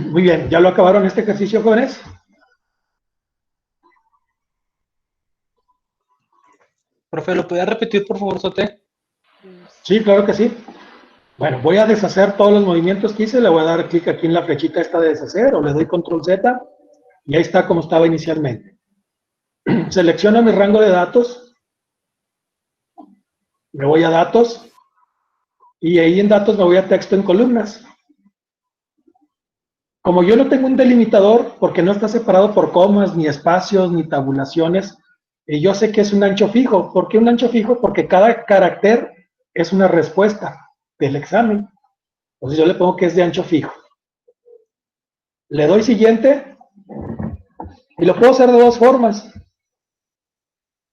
Muy bien, ¿ya lo acabaron este ejercicio, jóvenes? Profe, ¿lo podía repetir, por favor, Sote? Sí, claro que sí. Bueno, voy a deshacer todos los movimientos que hice, le voy a dar clic aquí en la flechita esta de deshacer o le doy control Z y ahí está como estaba inicialmente. Selecciono mi rango de datos, me voy a datos y ahí en datos me voy a texto en columnas. Como yo no tengo un delimitador, porque no está separado por comas, ni espacios, ni tabulaciones, yo sé que es un ancho fijo. ¿Por qué un ancho fijo? Porque cada carácter es una respuesta del examen. Entonces yo le pongo que es de ancho fijo. Le doy siguiente y lo puedo hacer de dos formas.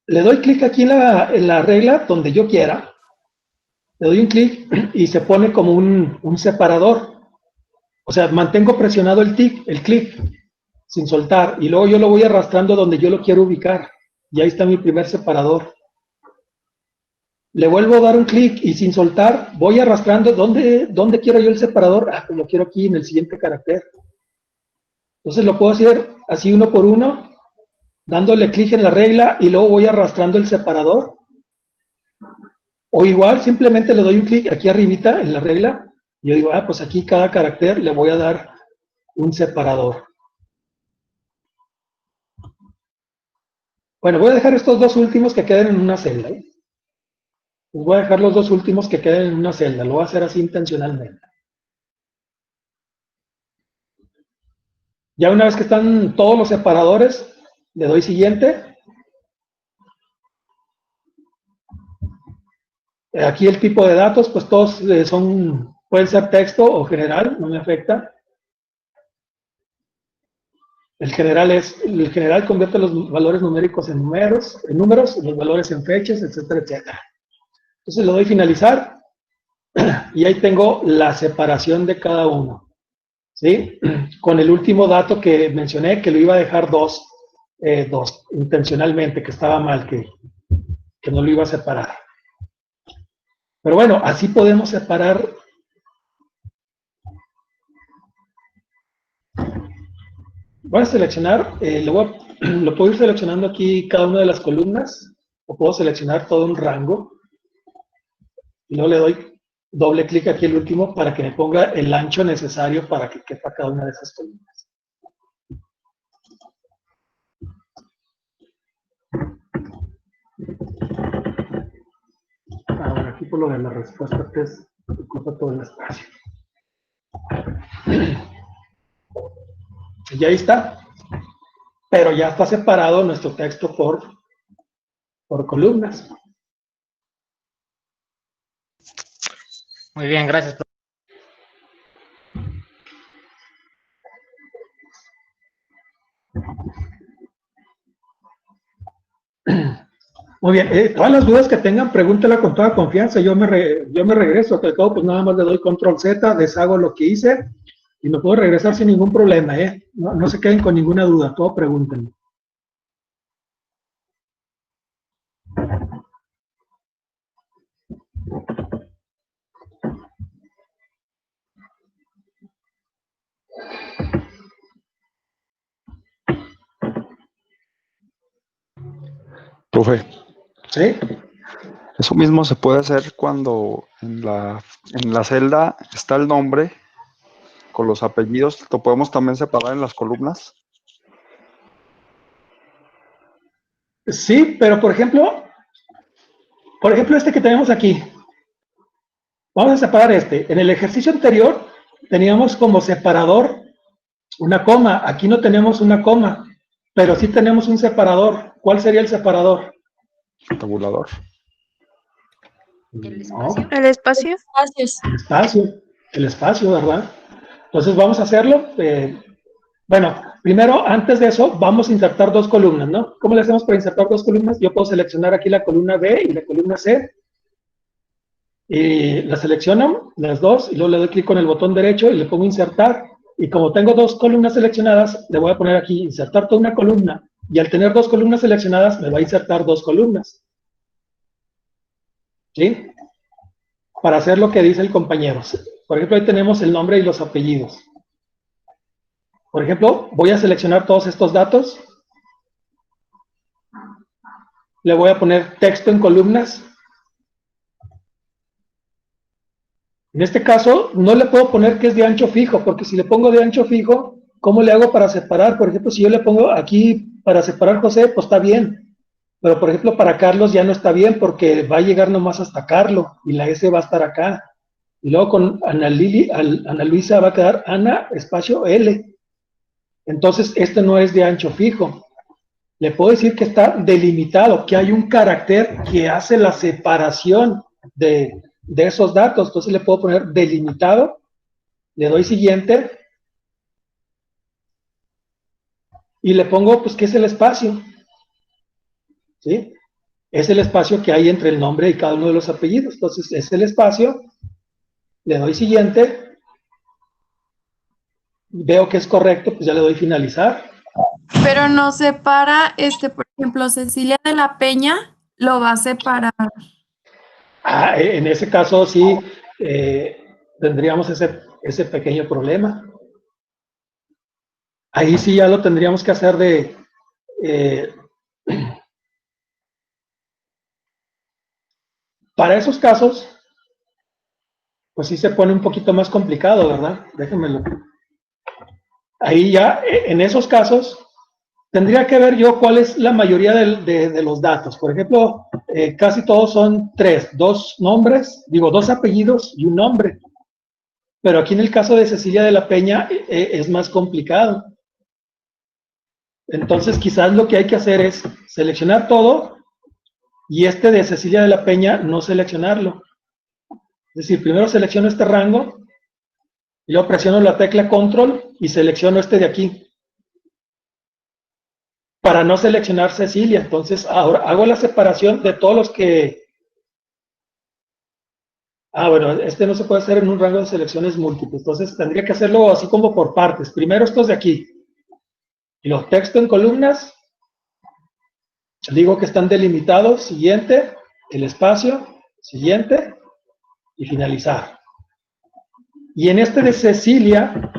Le doy clic aquí en la regla donde yo quiera. Le doy un clic y se pone como un separador. O sea, mantengo presionado el clic sin soltar y luego yo lo voy arrastrando donde yo lo quiero ubicar y ahí está mi primer separador. Le vuelvo a dar un clic y sin soltar voy arrastrando ¿dónde quiero yo el separador? Pues lo quiero aquí en el siguiente carácter. Entonces lo puedo hacer así uno por uno, dándole clic en la regla y luego voy arrastrando el separador. O igual simplemente le doy un clic aquí arribita en la regla y yo digo, pues aquí cada carácter le voy a dar un separador. Bueno, voy a dejar estos dos últimos que queden en una celda. Les voy a dejar los dos últimos que queden en una celda. Lo voy a hacer así intencionalmente. Ya una vez que están todos los separadores, le doy siguiente. Aquí el tipo de datos, pues todos pueden ser texto o general, no me afecta. El general convierte los valores numéricos en números, los valores en fechas, etcétera, etcétera. Entonces le doy finalizar y ahí tengo la separación de cada uno. ¿Sí? Con el último dato que mencioné, que lo iba a dejar dos intencionalmente, que estaba mal, que no lo iba a separar. Pero bueno, así podemos separar. Voy a seleccionar, lo puedo ir seleccionando aquí cada una de las columnas. o puedo seleccionar todo un rango, y luego le doy doble clic aquí el último para que me ponga el ancho necesario para que quepa cada una de esas columnas. Ahora aquí por lo de la respuesta test ocupa todo el espacio. Y ahí está. Pero ya está separado nuestro texto por columnas. Muy bien, gracias. Muy bien, todas las dudas que tengan, pregúntela con toda confianza. Yo me regreso, de todo, pues nada más le doy control Z, deshago lo que hice y me puedo regresar sin ningún problema. No se queden con ninguna duda, todo pregúntenme. Profe, ¿Sí? eso mismo se puede hacer cuando en la celda está el nombre con los apellidos, lo podemos también separar en las columnas. Sí, pero por ejemplo este que tenemos aquí, vamos a separar este. En el ejercicio anterior teníamos como separador una coma, aquí no tenemos una coma, pero sí tenemos un separador. ¿Cuál sería el separador? Tabulador. ¿El No, espacio? El espacio. el espacio, ¿verdad? Entonces vamos a hacerlo. Bueno, primero, antes de eso, vamos a insertar dos columnas, ¿no? ¿Cómo le hacemos para insertar dos columnas? Yo puedo seleccionar aquí la columna B y la columna C. Y la selecciono, las dos, y luego le doy clic con el botón derecho y le pongo insertar. Y como tengo dos columnas seleccionadas, le voy a poner aquí insertar toda una columna. Y al tener dos columnas seleccionadas, me va a insertar dos columnas. ¿Sí? Para hacer lo que dice el compañero. Por ejemplo, ahí tenemos el nombre y los apellidos. Por ejemplo, voy a seleccionar todos estos datos. Le voy a poner texto en columnas. En este caso, no le puedo poner que es de ancho fijo, porque si le pongo de ancho fijo, ¿cómo le hago para separar? Por ejemplo, si yo le pongo aquí para separar José, pues está bien. Pero, por ejemplo, para Carlos ya no está bien, porque va a llegar nomás hasta Carlos, y la S va a estar acá. Y luego con Ana Luisa va a quedar Ana espacio L. Entonces, este no es de ancho fijo. Le puedo decir que está delimitado, que hay un carácter que hace la separación de esos datos. Entonces le puedo poner delimitado, le doy siguiente y le pongo pues que es el espacio, ¿sí? Es el espacio que hay entre el nombre y cada uno de los apellidos. Entonces es el espacio, le doy siguiente, veo que es correcto, pues ya le doy finalizar. Pero no separa, por ejemplo, Cecilia de la Peña lo va a separar. En ese caso sí tendríamos ese pequeño problema. Ahí sí ya lo tendríamos que hacer de... para esos casos, pues sí se pone un poquito más complicado, ¿verdad? Déjenmelo. Ahí ya, en esos casos, tendría que ver yo cuál es la mayoría de los datos. Por ejemplo, casi todos son dos nombres, dos apellidos y un nombre. Pero aquí en el caso de Cecilia de la Peña es más complicado. Entonces, quizás lo que hay que hacer es seleccionar todo y de Cecilia de la Peña no seleccionarlo. Es decir, primero selecciono este rango y luego presiono la tecla control y selecciono de aquí. Para no seleccionar Cecilia. Entonces, ahora hago la separación de todos los que... bueno, no se puede hacer en un rango de selecciones múltiples. Entonces, tendría que hacerlo así como por partes. Primero estos de aquí. Y los textos en columnas. Digo que están delimitados. Siguiente. El espacio. Siguiente. Y finalizar. Y en de Cecilia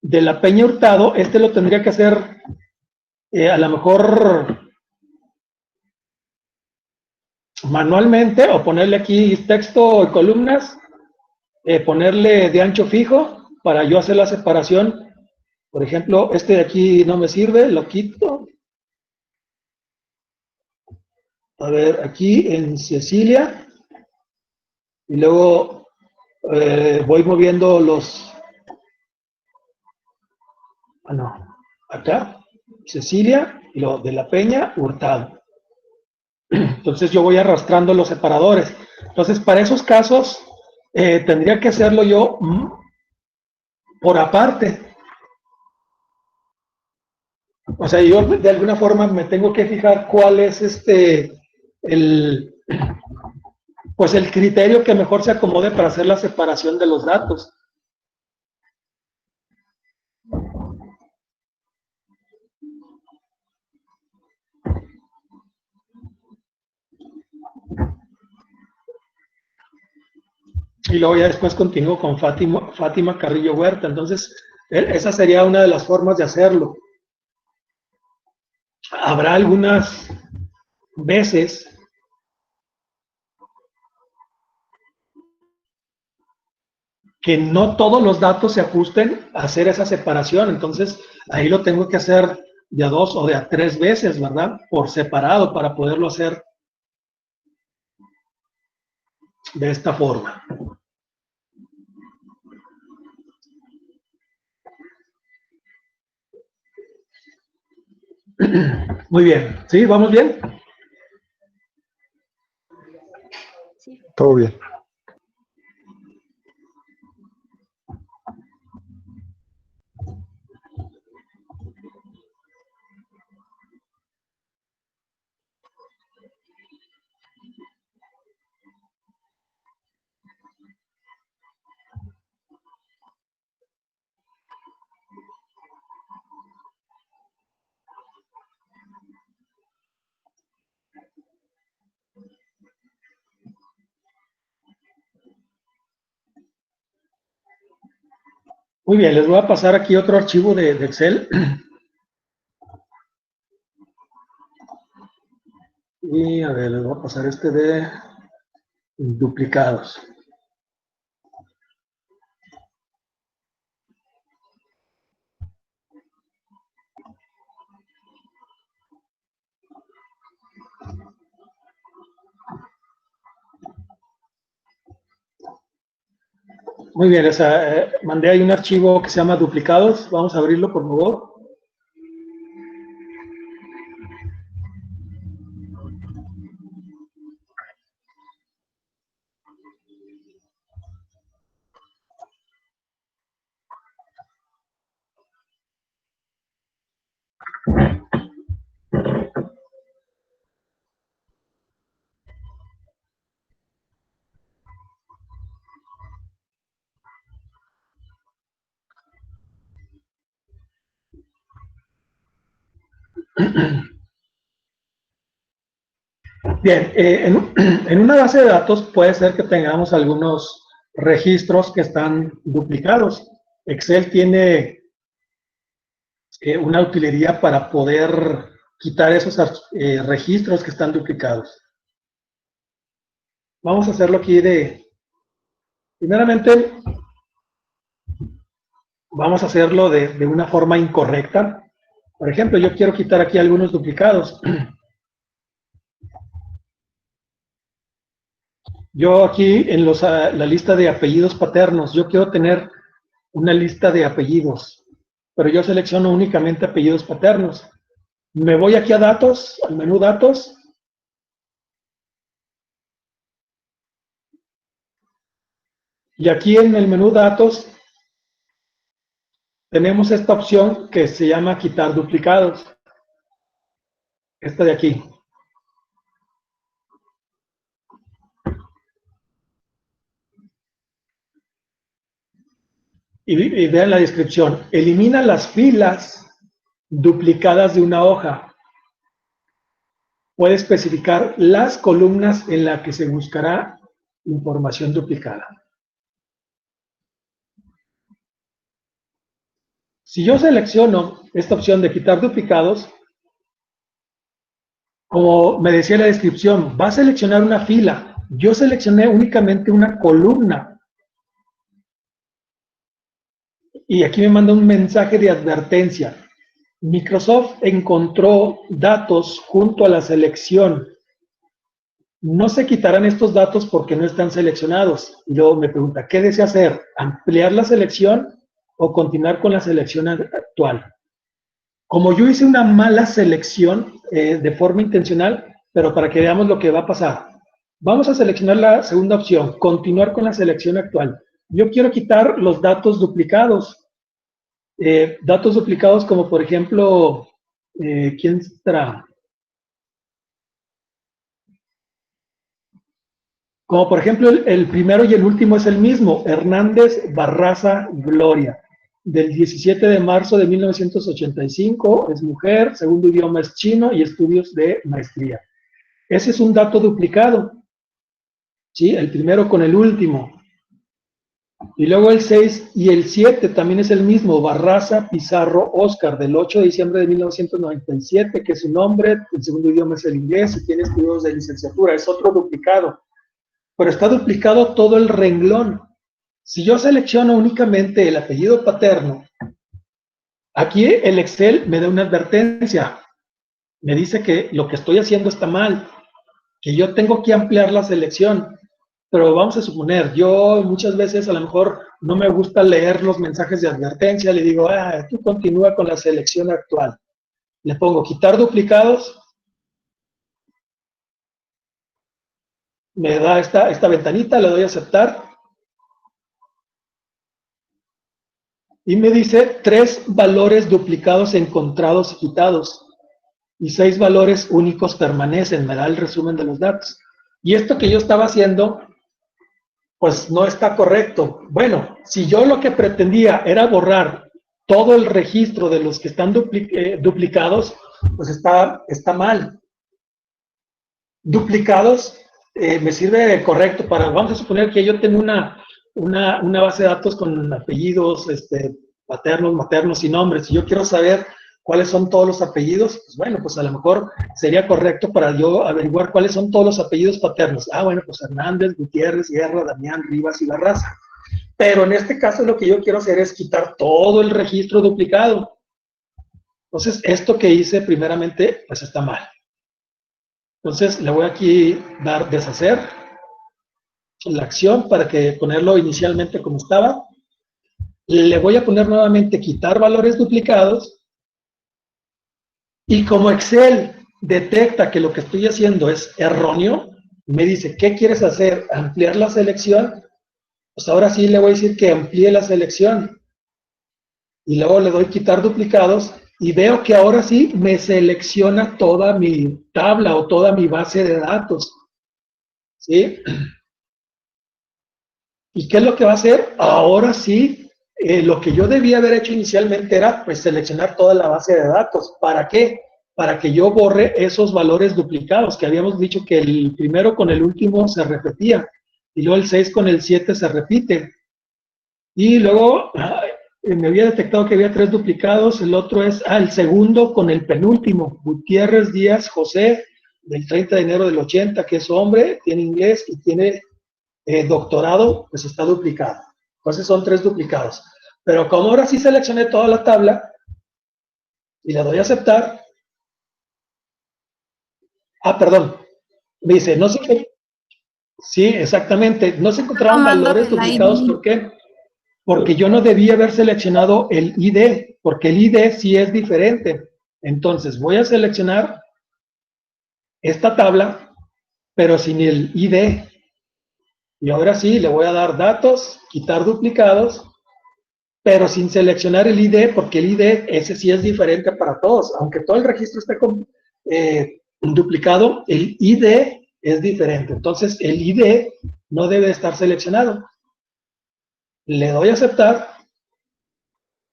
de la Peña Hurtado, lo tendría que hacer a lo mejor manualmente o ponerle aquí texto y columnas, ponerle de ancho fijo para yo hacer la separación. Por ejemplo, este de aquí no me sirve, lo quito. A ver, aquí en Cecilia, y luego voy moviendo los, acá, Cecilia, y lo de la Peña, Hurtado. Entonces yo voy arrastrando los separadores. Entonces, para esos casos, tendría que hacerlo yo por aparte. O sea, yo de alguna forma me tengo que fijar cuál es pues el criterio que mejor se acomode para hacer la separación de los datos. Y luego ya después continúo con Fátima Carrillo Huerta. Entonces, esa sería una de las formas de hacerlo. Habrá algunas veces que no todos los datos se ajusten a hacer esa separación. Entonces, ahí lo tengo que hacer de a 2 o de a 3 veces, ¿verdad? Por separado para poderlo hacer de esta forma. Muy bien. ¿Sí? ¿Vamos bien? Todo bien. Muy bien, les voy a pasar aquí otro archivo de Excel. Y a ver, les voy a pasar este de duplicados. Muy bien, mandé ahí un archivo que se llama duplicados. Vamos a abrirlo, por favor. Bien, en una base de datos puede ser que tengamos algunos registros que están duplicados. Excel tiene una utilería para poder quitar esos registros que están duplicados. Vamos a hacerlo aquí primeramente, vamos a hacerlo de una forma incorrecta. Por ejemplo, yo quiero quitar aquí algunos duplicados. Yo aquí en la lista de apellidos paternos, yo quiero tener una lista de apellidos, pero yo selecciono únicamente apellidos paternos. Me voy aquí a datos, al menú datos. Y aquí en el menú datos tenemos esta opción que se llama quitar duplicados. Esta de aquí. Y vean la descripción. Elimina las filas duplicadas de una hoja. Puede especificar las columnas en las que se buscará información duplicada. Si yo selecciono esta opción de quitar duplicados, como me decía la descripción, va a seleccionar una fila. Yo seleccioné únicamente una columna. Y aquí me manda un mensaje de advertencia. Microsoft encontró datos junto a la selección. No se quitarán estos datos porque no están seleccionados. Y luego me pregunta, ¿qué desea hacer? ¿Ampliar la selección o continuar con la selección actual? Como yo hice una mala selección de forma intencional, pero para que veamos lo que va a pasar. Vamos a seleccionar la segunda opción, continuar con la selección actual. Yo quiero quitar los datos duplicados. Datos duplicados como por ejemplo, ¿quién estará? Como por ejemplo el primero y el último es el mismo, Hernández Barraza Gloria, del 17 de marzo de 1985, es mujer, segundo idioma es chino y estudios de maestría. Ese es un dato duplicado, ¿sí? El primero con el último. Y luego el 6 y el 7 también es el mismo, Barraza Pizarro Oscar, del 8 de diciembre de 1997, que es su nombre, el segundo idioma es el inglés y tiene estudios de licenciatura, es otro duplicado. Pero está duplicado todo el renglón. Si yo selecciono únicamente el apellido paterno, aquí el Excel me da una advertencia. Me dice que lo que estoy haciendo está mal, que yo tengo que ampliar la selección. Pero vamos a suponer, yo muchas veces a lo mejor no me gusta leer los mensajes de advertencia, le digo, tú continúa con la selección actual. Le pongo quitar duplicados, me da esta ventanita, le doy a aceptar y me dice 3 valores duplicados encontrados y quitados y 6 valores únicos permanecen, me da el resumen de los datos. Y esto que yo estaba haciendo, pues no está correcto. Bueno, si yo lo que pretendía era borrar todo el registro de los que están duplicados, pues está mal. Duplicados me sirve correcto para, vamos a suponer que yo tengo una base de datos con apellidos paternos, maternos y nombres, y yo quiero saber cuáles son todos los apellidos, pues bueno, pues a lo mejor sería correcto para yo averiguar cuáles son todos los apellidos paternos. Bueno, pues Hernández, Gutiérrez, Guerra, Damián, Rivas y Barraza. Pero en este caso lo que yo quiero hacer es quitar todo el registro duplicado. Entonces, esto que hice primeramente, pues está mal. Entonces, le voy aquí a dar deshacer la acción para que ponerlo inicialmente como estaba. Le voy a poner nuevamente quitar valores duplicados. Y como Excel detecta que lo que estoy haciendo es erróneo, me dice, ¿qué quieres hacer? ¿Ampliar la selección? Pues ahora sí le voy a decir que amplíe la selección. Y luego le doy quitar duplicados y veo que ahora sí me selecciona toda mi tabla o toda mi base de datos. ¿Sí? ¿Y qué es lo que va a hacer? Ahora sí, lo que yo debía haber hecho inicialmente era pues seleccionar toda la base de datos. ¿Para qué? Para que yo borre esos valores duplicados, que habíamos dicho que el primero con el último se repetía, y luego el 6 con el 7 se repite. Y luego me había detectado que había 3 duplicados, el otro es el segundo con el penúltimo, Gutiérrez Díaz José, del 30 de enero del 80, que es hombre, tiene inglés y tiene doctorado, pues está duplicado. Entonces son 3 duplicados. Pero como ahora sí seleccioné toda la tabla y le doy a aceptar, perdón, me dice, no sé, sí, exactamente, no se encontraban valores duplicados, ¿por qué? Porque yo no debía haber seleccionado el ID, porque el ID sí es diferente. Entonces voy a seleccionar esta tabla, pero sin el ID. Y ahora sí, le voy a dar datos, quitar duplicados, pero sin seleccionar el ID, porque el ID ese sí es diferente para todos. Aunque todo el registro esté duplicado, el ID es diferente. Entonces, el ID no debe estar seleccionado. Le doy a aceptar.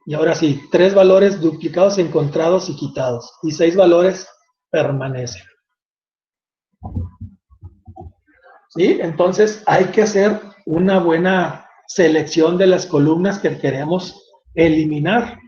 Y ahora sí, 3 valores duplicados encontrados y quitados. Y 6 valores permanecen. ¿Sí? Entonces, hay que hacer una buena selección de las columnas que queremos eliminar.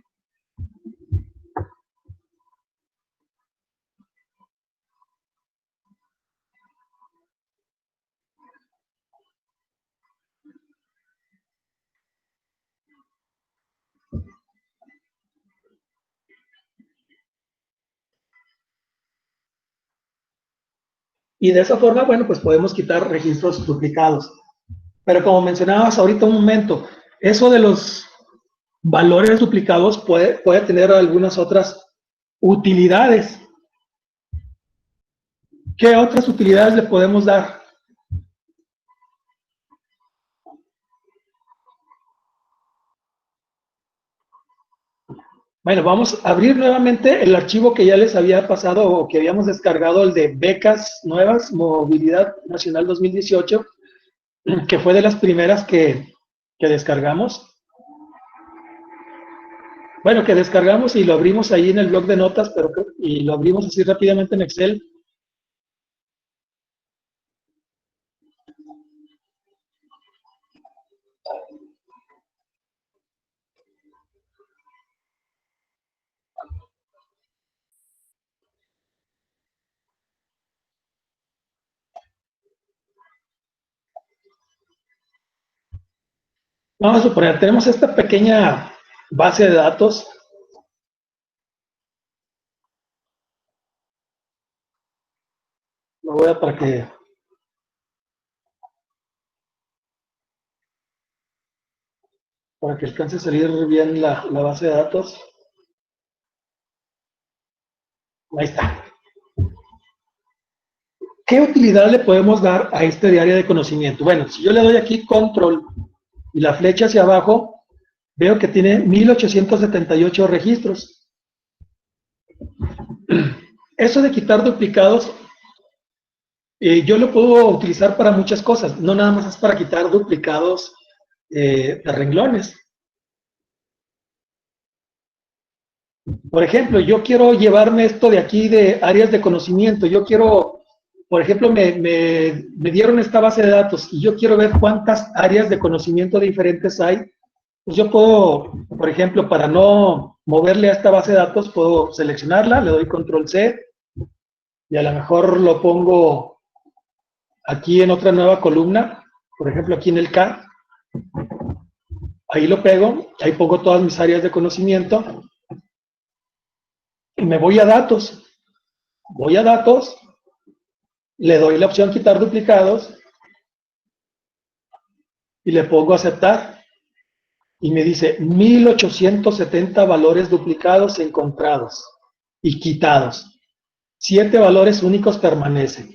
Y de esa forma, bueno, pues podemos quitar registros duplicados. Pero como mencionabas ahorita un momento, eso de los valores duplicados puede tener algunas otras utilidades. ¿Qué otras utilidades le podemos dar? Bueno, vamos a abrir nuevamente el archivo que ya les había pasado o que habíamos descargado, el de becas nuevas, Movilidad Nacional 2018, que fue de las primeras que descargamos. Bueno, que descargamos y lo abrimos ahí en el blog de notas, y lo abrimos así rápidamente en Excel. Vamos a suponer, tenemos esta pequeña base de datos. Lo voy a para que alcance a salir bien la base de datos. Ahí está. ¿Qué utilidad le podemos dar a este diario de conocimiento? Bueno, si yo le doy aquí control y la flecha hacia abajo, veo que tiene 1878 registros. Eso de quitar duplicados, yo lo puedo utilizar para muchas cosas, no nada más es para quitar duplicados de renglones. Por ejemplo, yo quiero llevarme esto de aquí de áreas de conocimiento, yo quiero, por ejemplo, me dieron esta base de datos y yo quiero ver cuántas áreas de conocimiento diferentes hay. Pues yo puedo, por ejemplo, para no moverle a esta base de datos, puedo seleccionarla, le doy control C y a lo mejor lo pongo aquí en otra nueva columna, por ejemplo, aquí en el K. Ahí lo pego, ahí pongo todas mis áreas de conocimiento y me voy a datos. Voy a datos, le doy la opción quitar duplicados y le pongo aceptar. Y me dice 1870 valores duplicados encontrados y quitados. 7 valores únicos permanecen.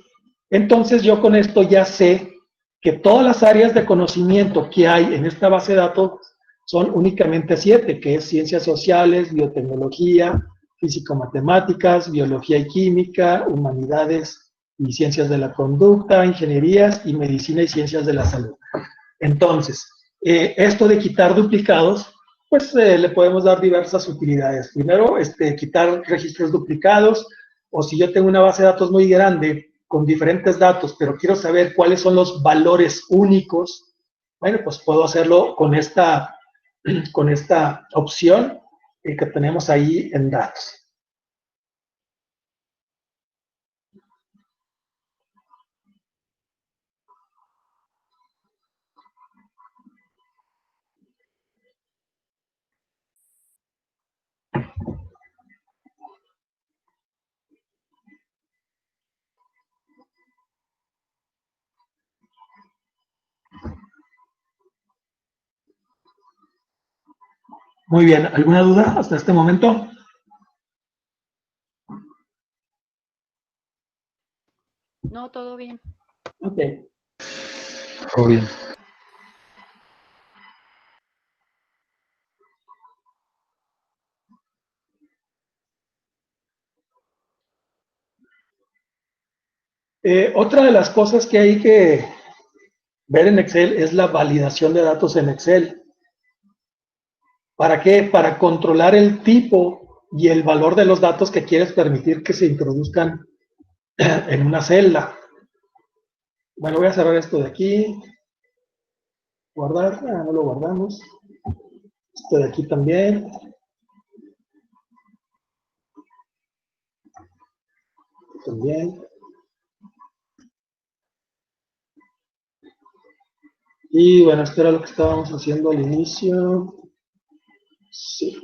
Entonces yo con esto ya sé que todas las áreas de conocimiento que hay en esta base de datos son únicamente 7, que es ciencias sociales, biotecnología, físico-matemáticas, biología y química, humanidades y ciencias de la conducta, ingenierías y medicina y ciencias de la salud. Entonces, esto de quitar duplicados, pues le podemos dar diversas utilidades. Primero, quitar registros duplicados, o si yo tengo una base de datos muy grande con diferentes datos, pero quiero saber cuáles son los valores únicos, bueno, pues puedo hacerlo con esta opción que tenemos ahí en datos. Muy bien, ¿alguna duda hasta este momento? No, todo bien. Ok. Todo bien. Otra de las cosas que hay que ver en Excel es la validación de datos en Excel. ¿Para qué? Para controlar el tipo y el valor de los datos que quieres permitir que se introduzcan en una celda. Bueno, voy a cerrar esto de aquí. Guardar, no lo guardamos. Esto de aquí también. También. Y bueno, esto era lo que estábamos haciendo al inicio. Sí.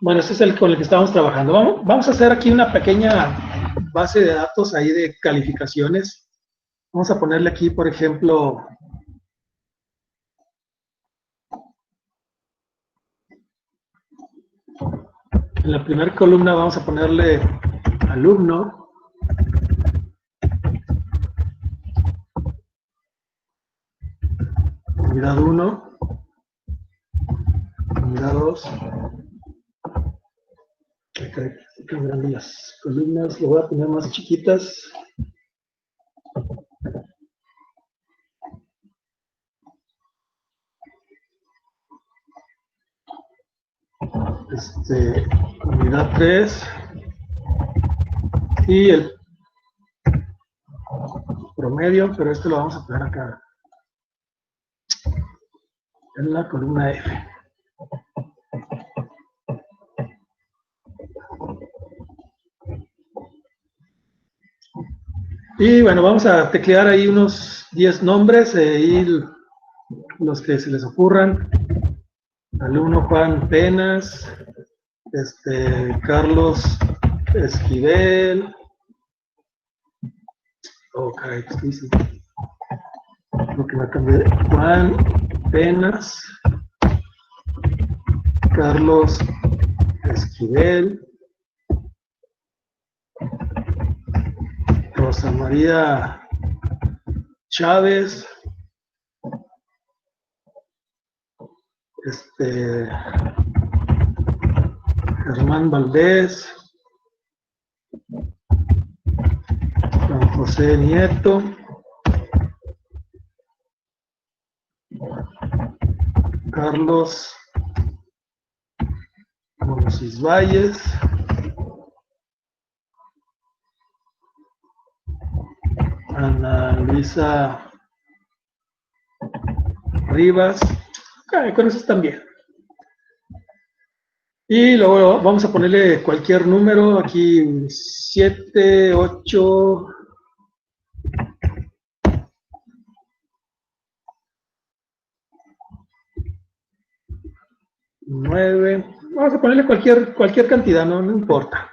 Bueno, este es el con el que estamos trabajando. Vamos a hacer aquí una pequeña base de datos ahí de calificaciones. Vamos a ponerle aquí, por ejemplo, en la primera columna vamos a ponerle alumno. Unidad 1. Unidad 2. Estoy cambiando las columnas, lo voy a poner más chiquitas. Unidad 3 y el promedio, pero esto lo vamos a poner acá en la columna F. Y bueno, vamos a teclear ahí unos 10 nombres y los que se les ocurran. Alumno Juan Penas, Carlos Esquivel. Oh, caray, ¿qué dice? Lo que me cambié. Juan Penas, Carlos Esquivel, Rosa María Chávez, Germán Valdés, Juan José Nieto, Carlos Monosis Valles, Ana Luisa Rivas. Con eso están bien. Y luego vamos a ponerle cualquier número, aquí 7, 8, 9, vamos a ponerle cualquier cantidad, no importa.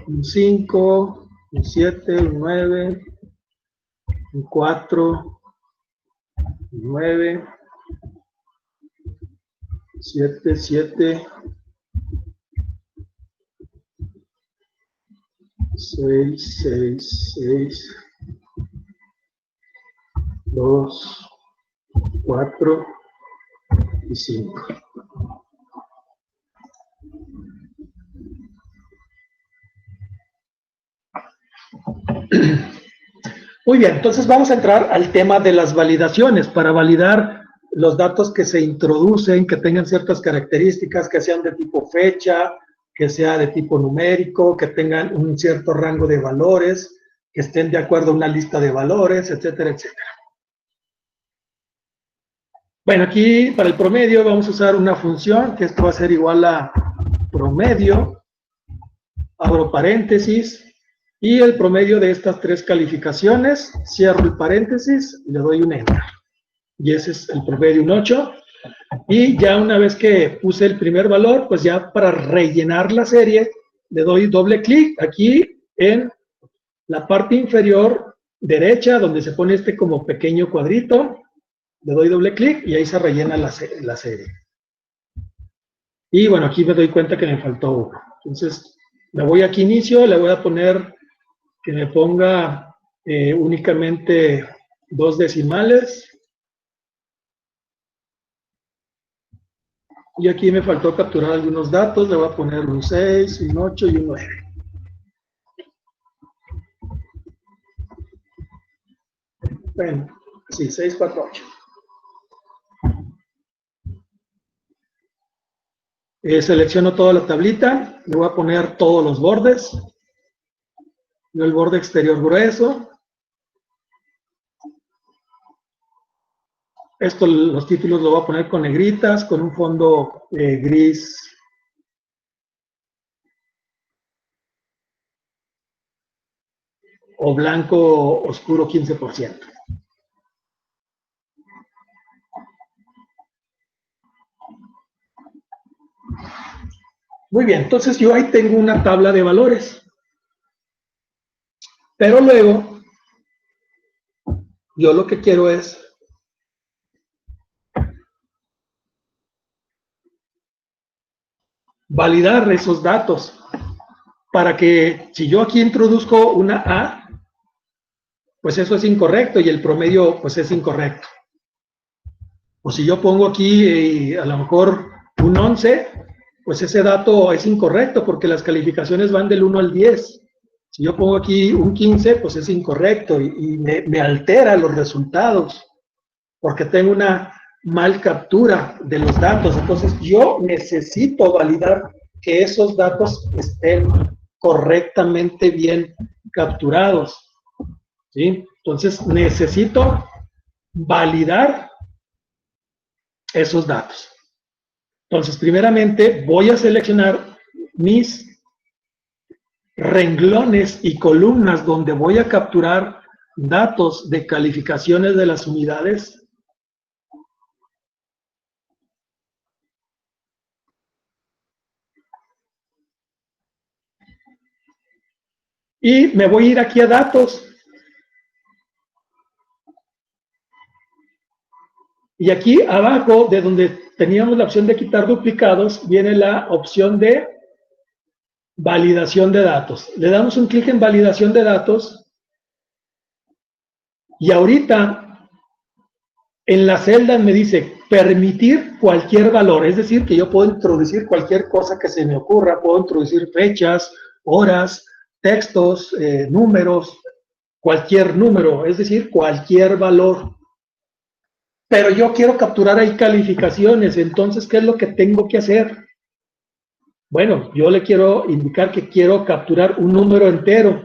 Un 5, un 7, un 9, un 4, un 9, 7, 7, 6, 6, 6, 2, 4 y 5. Muy bien, entonces vamos a entrar al tema de las validaciones para validar los datos que se introducen, que tengan ciertas características, que sean de tipo fecha, que sea de tipo numérico, que tengan un cierto rango de valores, que estén de acuerdo a una lista de valores, etcétera, etcétera. Bueno, aquí para el promedio vamos a usar una función, que esto va a ser igual a promedio, abro paréntesis, y el promedio de estas tres calificaciones, cierro el paréntesis y le doy un enter. Y ese es el promedio, un 8. Y ya una vez que puse el primer valor, pues ya para rellenar la serie, le doy doble clic aquí en la parte inferior derecha, donde se pone como pequeño cuadrito. Le doy doble clic y ahí se rellena la serie. Y bueno, aquí me doy cuenta que me faltó uno. Entonces, me voy aquí a inicio, le voy a poner que me ponga únicamente 2 decimales. Y aquí me faltó capturar algunos datos, le voy a poner un 6, un 8 y un 9. Bueno, sí, 6, 4, 8. Selecciono toda la tablita, le voy a poner todos los bordes. El borde exterior grueso. Los títulos los voy a poner con negritas, con un fondo gris o blanco oscuro 15%. Muy bien, entonces yo ahí tengo una tabla de valores. Pero luego, yo lo que quiero es validar esos datos para que si yo aquí introduzco una A, pues eso es incorrecto y el promedio pues es incorrecto. O si yo pongo aquí a lo mejor un 11, pues ese dato es incorrecto porque las calificaciones van del 1 al 10. Si yo pongo aquí un 15, pues es incorrecto y me altera los resultados porque tengo una mal captura de los datos. Entonces yo necesito validar que esos datos estén correctamente bien capturados. ¿Sí? Entonces necesito validar esos datos. Entonces, primeramente voy a seleccionar mis renglones y columnas donde voy a capturar datos de calificaciones de las unidades. Y me voy a ir aquí a datos. Y aquí abajo, de donde teníamos la opción de quitar duplicados, viene la opción de validación de datos. Le damos un clic en validación de datos y ahorita en la celda me dice permitir cualquier valor, es decir, que yo puedo introducir cualquier cosa que se me ocurra, puedo introducir fechas, horas, textos, números, cualquier número, es decir, cualquier valor. Pero yo quiero capturar ahí calificaciones, entonces, ¿qué es lo que tengo que hacer? Bueno, yo le quiero indicar que quiero capturar un número entero.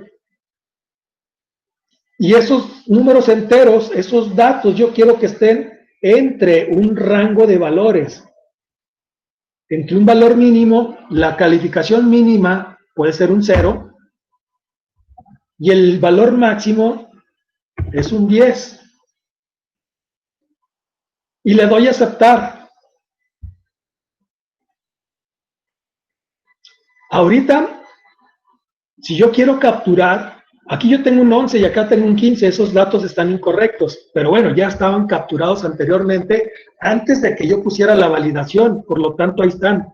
Y esos números enteros, esos datos, yo quiero que estén entre un rango de valores. Entre un valor mínimo, la calificación mínima puede ser un 0, y el valor máximo es un 10. Y le doy a aceptar. Ahorita, si yo quiero capturar, aquí yo tengo un 11 y acá tengo un 15, esos datos están incorrectos, pero bueno, ya estaban capturados anteriormente antes de que yo pusiera la validación, por lo tanto ahí están.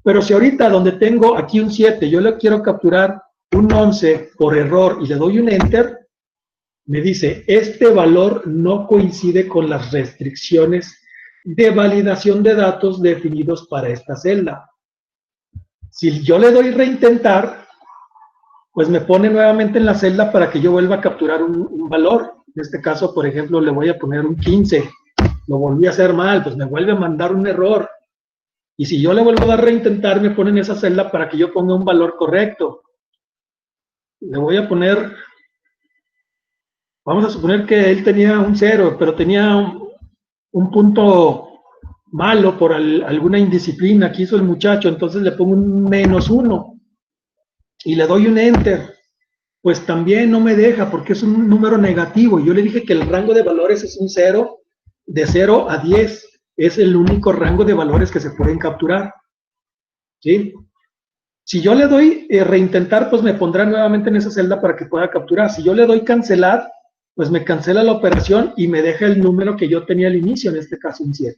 Pero si ahorita donde tengo aquí un 7, yo le quiero capturar un 11 por error y le doy un enter, me dice, este valor no coincide con las restricciones de validación de datos definidos para esta celda. Si yo le doy reintentar, pues me pone nuevamente en la celda para que yo vuelva a capturar un valor. En este caso, por ejemplo, le voy a poner un 15. Lo volví a hacer mal, pues me vuelve a mandar un error. Y si yo le vuelvo a dar reintentar, me pone en esa celda para que yo ponga un valor correcto. Le voy a poner, vamos a suponer que él tenía un 0, pero tenía un punto malo por alguna indisciplina que hizo el muchacho, entonces le pongo un -1 y le doy un enter, pues también no me deja porque es un número negativo. Yo le dije que el rango de valores es un 0, de 0 a 10, es el único rango de valores que se pueden capturar. ¿Sí? Si yo le doy reintentar, pues me pondrá nuevamente en esa celda para que pueda capturar. Si yo le doy cancelar, pues me cancela la operación y me deja el número que yo tenía al inicio, en este caso un 7.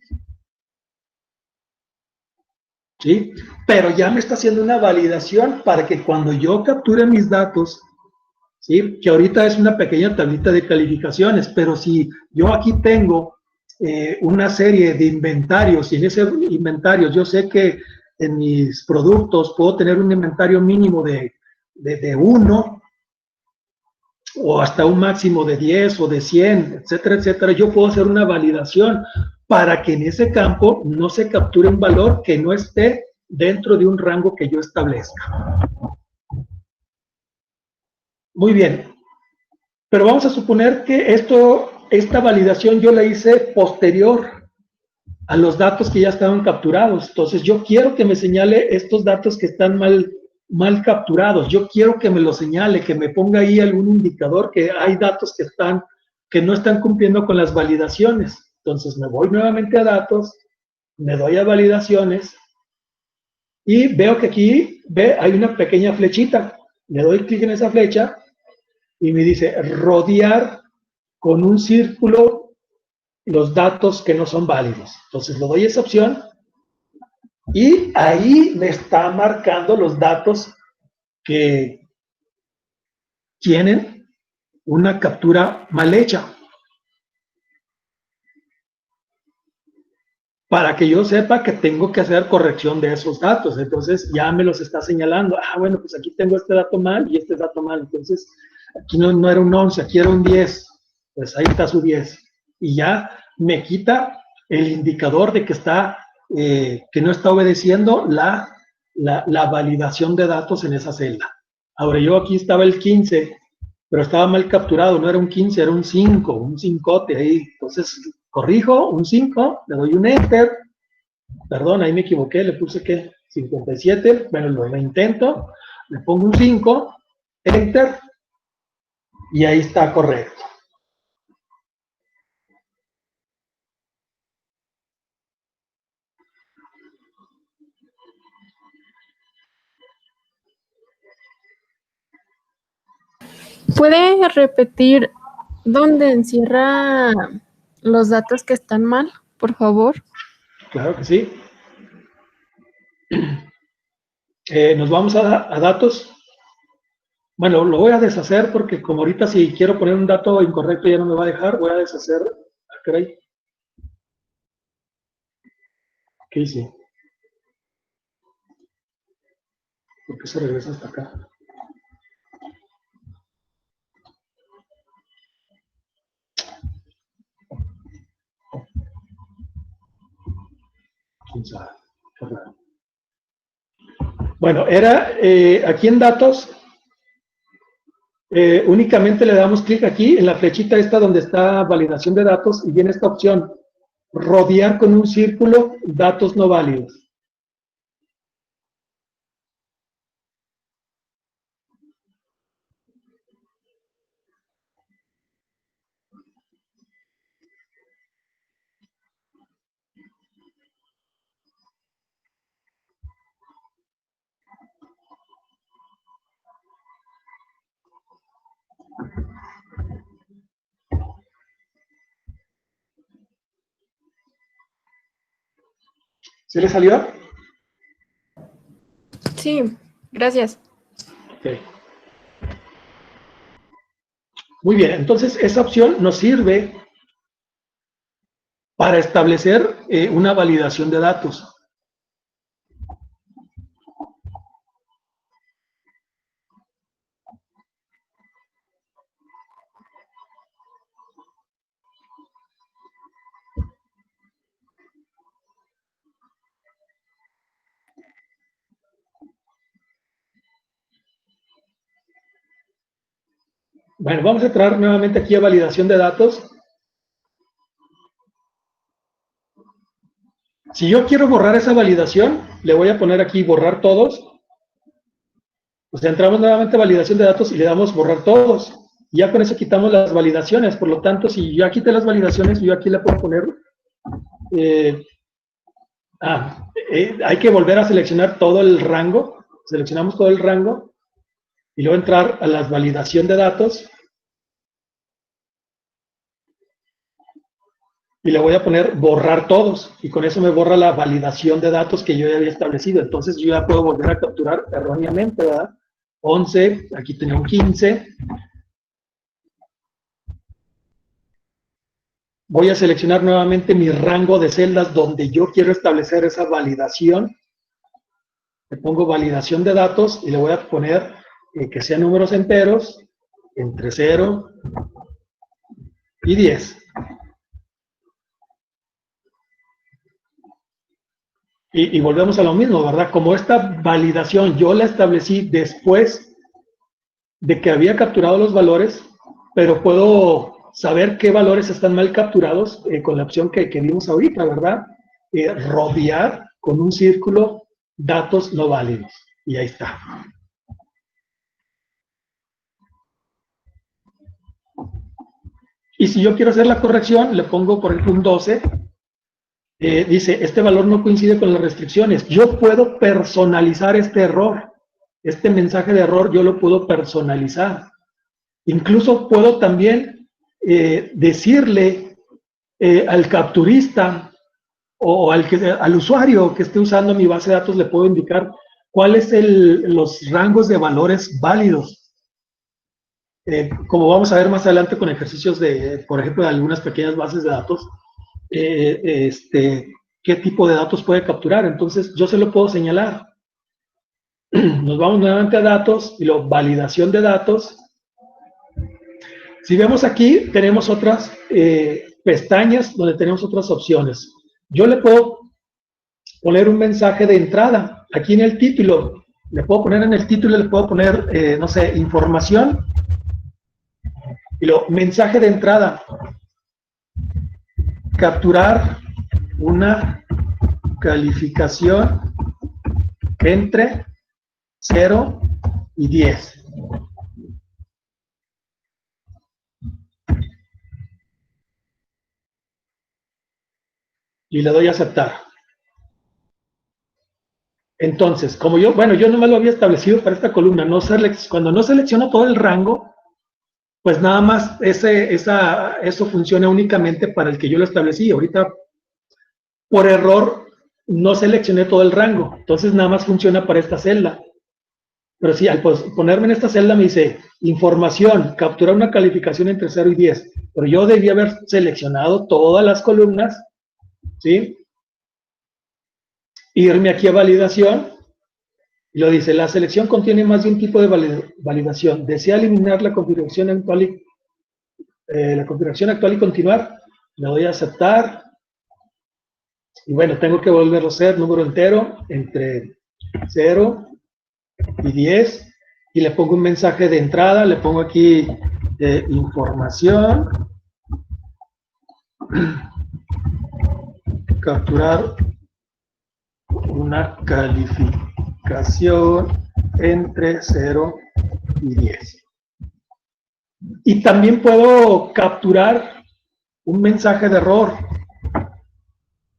¿Sí? Pero ya me está haciendo una validación para que cuando yo capture mis datos, ¿sí? Que ahorita es una pequeña tablita de calificaciones, pero si yo aquí tengo una serie de inventarios y en ese inventario yo sé que en mis productos puedo tener un inventario mínimo de 1 o hasta un máximo de 10 o de 100, etcétera, etcétera, yo puedo hacer una validación para que en ese campo no se capture un valor que no esté dentro de un rango que yo establezca. Muy bien, pero vamos a suponer que esta validación yo la hice posterior a los datos que ya estaban capturados. Entonces yo quiero que me señale estos datos que están mal capturados. Yo quiero que me lo señale, que me ponga ahí algún indicador que hay datos que no están cumpliendo con las validaciones. Entonces me voy nuevamente a datos, me doy a validaciones, Y veo que aquí hay una pequeña flechita. Le doy clic en esa flecha y me dice rodear con un círculo los datos que no son válidos. Entonces le doy esa opción y ahí me está marcando los datos que tienen una captura mal hecha. Para que yo sepa que tengo que hacer corrección de esos datos. Entonces ya me los está señalando. Ah, bueno, pues aquí tengo este dato mal y este dato mal. Entonces aquí no era un 11, aquí era un 10. Pues ahí está su 10. Y ya me quita el indicador de que que no está obedeciendo la validación de datos en esa celda. Ahora yo aquí estaba el 15, pero estaba mal capturado, no era un 15, era un 5, un 5 ahí. Entonces corrijo, un 5, le doy un enter, perdón, ahí me equivoqué, le puse que 57, bueno, lo intento, le pongo un 5, enter, y ahí está correcto. ¿Puede repetir dónde encierra los datos que están mal, por favor? Claro que sí. Nos vamos a datos. Bueno, lo voy a deshacer porque como ahorita si quiero poner un dato incorrecto ya no me va a dejar, voy a deshacer. Ah, caray. ¿Qué hice? ¿Por qué se regresa hasta acá? ¿Quién sabe? Qué raro. Bueno, era aquí en datos, únicamente le damos clic aquí en la flechita esta donde está validación de datos y viene esta opción, rodear con un círculo datos no válidos. ¿Sí le salió? Sí, gracias. Okay. Muy bien, entonces esa opción nos sirve para establecer una validación de datos. Bueno, vamos a entrar nuevamente aquí a validación de datos. Si yo quiero borrar esa validación, le voy a poner aquí borrar todos. O sea, entramos nuevamente a validación de datos y le damos borrar todos. Y ya con eso quitamos las validaciones. Por lo tanto, si yo quité las validaciones, yo aquí le puedo poner... hay que volver a seleccionar todo el rango. Seleccionamos todo el rango y luego entrar a la validación de datos. Y le voy a poner borrar todos. Y con eso me borra la validación de datos que yo ya había establecido. Entonces yo ya puedo volver a capturar erróneamente, ¿verdad? 11, aquí tenía un 15. Voy a seleccionar nuevamente mi rango de celdas donde yo quiero establecer esa validación. Le pongo validación de datos y le voy a poner que sean números enteros entre 0 y 10. Y volvemos a lo mismo, ¿verdad? Como esta validación yo la establecí después de que había capturado los valores, pero puedo saber qué valores están mal capturados con la opción que vimos ahorita, ¿verdad? Rodear con un círculo datos no válidos. Y ahí está. Y si yo quiero hacer la corrección, le pongo, por ejemplo, un 12 dice, este valor no coincide con las restricciones. Yo puedo personalizar este error. Este mensaje de error yo lo puedo personalizar. Incluso puedo también decirle al capturista o al usuario que esté usando mi base de datos, le puedo indicar cuáles los rangos de valores válidos. Como vamos a ver más adelante con ejercicios de, por ejemplo, de algunas pequeñas bases de datos, qué tipo de datos puede capturar. Entonces, yo se lo puedo señalar. Nos vamos nuevamente a datos y luego validación de datos. Si vemos aquí, tenemos otras pestañas donde tenemos otras opciones. Yo le puedo poner un mensaje de entrada. Aquí en el título, le puedo poner en el título, le puedo poner, no sé, información. Y luego, mensaje de entrada. Capturar una calificación entre 0 y 10. Y le doy a aceptar. Entonces, como yo no me lo había establecido para esta columna, cuando no selecciono todo el rango, pues nada más eso funciona únicamente para el que yo lo establecí. Ahorita, por error, no seleccioné todo el rango, entonces nada más funciona para esta celda. Pero sí, al ponerme en esta celda me dice, información, capturar una calificación entre 0 y 10. Pero yo debía haber seleccionado todas las columnas, ¿sí? Irme aquí a validación, y lo dice, la selección contiene más de un tipo de validación. ¿Desea eliminar la configuración actual y continuar? Le doy a aceptar. Y bueno, tengo que volverlo a hacer, número entero, entre 0 y 10. Y le pongo un mensaje de entrada, le pongo aquí información. Capturar una calificación entre 0 y 10. Y también puedo capturar un mensaje de error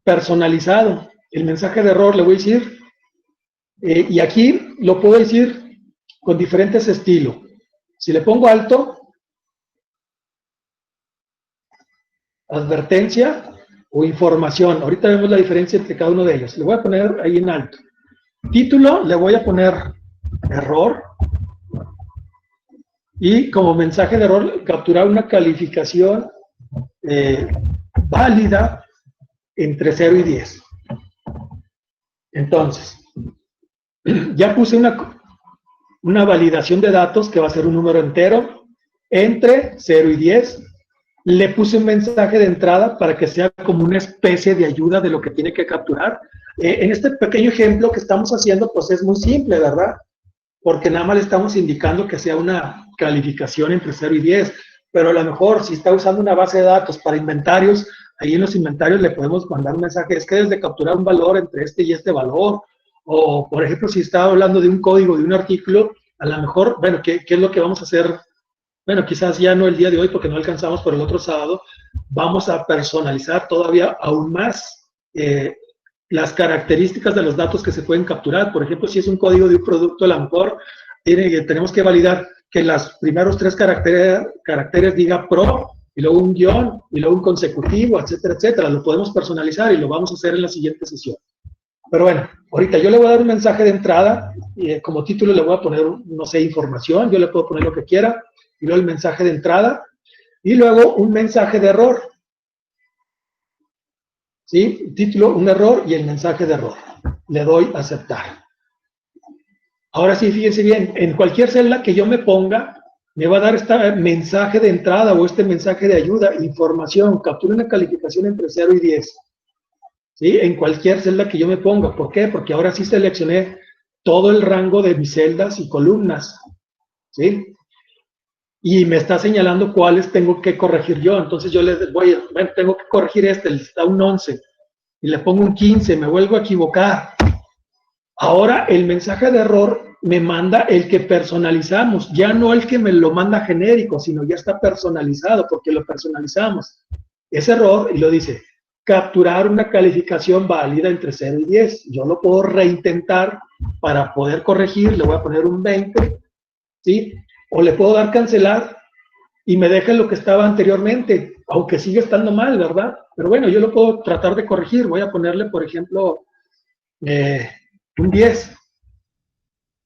personalizado. El mensaje de error le voy a decir, y aquí lo puedo decir con diferentes estilos. Si le pongo alto, advertencia o información. Ahorita vemos la diferencia entre cada uno de ellos. Le voy a poner ahí en alto. Título, le voy a poner error. Y como mensaje de error, capturar una calificación válida entre 0 y 10. Entonces, ya puse una validación de datos que va a ser un número entero entre 0 y 10. Le puse un mensaje de entrada para que sea como una especie de ayuda de lo que tiene que capturar. En este pequeño ejemplo que estamos haciendo, pues es muy simple, ¿verdad? Porque nada más le estamos indicando que sea una calificación entre 0 y 10. Pero a lo mejor si está usando una base de datos para inventarios, ahí en los inventarios le podemos mandar un mensaje, es que debes de capturar un valor entre este y este valor. O, por ejemplo, si está hablando de un código, de un artículo, a lo mejor, bueno, ¿qué es lo que vamos a hacer? Bueno, quizás ya no el día de hoy porque no alcanzamos, pero el otro sábado vamos a personalizar todavía aún más las características de los datos que se pueden capturar. Por ejemplo, si es un código de un producto, a lo mejor tenemos que validar que los primeros 3 caracteres diga pro, y luego un guión, y luego un consecutivo, etcétera, etcétera. Lo podemos personalizar y lo vamos a hacer en la siguiente sesión. Pero bueno, ahorita yo le voy a dar un mensaje de entrada, y como título le voy a poner, no sé, información, yo le puedo poner lo que quiera, y luego el mensaje de entrada, y luego un mensaje de error. ¿Sí? Título, un error, y el mensaje de error. Le doy a aceptar. Ahora sí, fíjense bien, en cualquier celda que yo me ponga, me va a dar este mensaje de entrada o este mensaje de ayuda, información, captura una calificación entre 0 y 10. ¿Sí? En cualquier celda que yo me ponga. ¿Por qué? Porque ahora sí seleccioné todo el rango de mis celdas y columnas. ¿Sí? Y me está señalando cuáles tengo que corregir yo. Entonces yo les voy, bueno, tengo que corregir este, está un 11. Y le pongo un 15, me vuelvo a equivocar. Ahora el mensaje de error me manda el que personalizamos, ya no el que me lo manda genérico, sino ya está personalizado porque lo personalizamos. Es error y lo dice, capturar una calificación válida entre 0 y 10. Yo lo puedo reintentar para poder corregir, le voy a poner un 20, ¿sí? O le puedo dar cancelar y me deja lo que estaba anteriormente, aunque sigue estando mal, ¿verdad? Pero bueno, yo lo puedo tratar de corregir. Voy a ponerle, por ejemplo, un 10.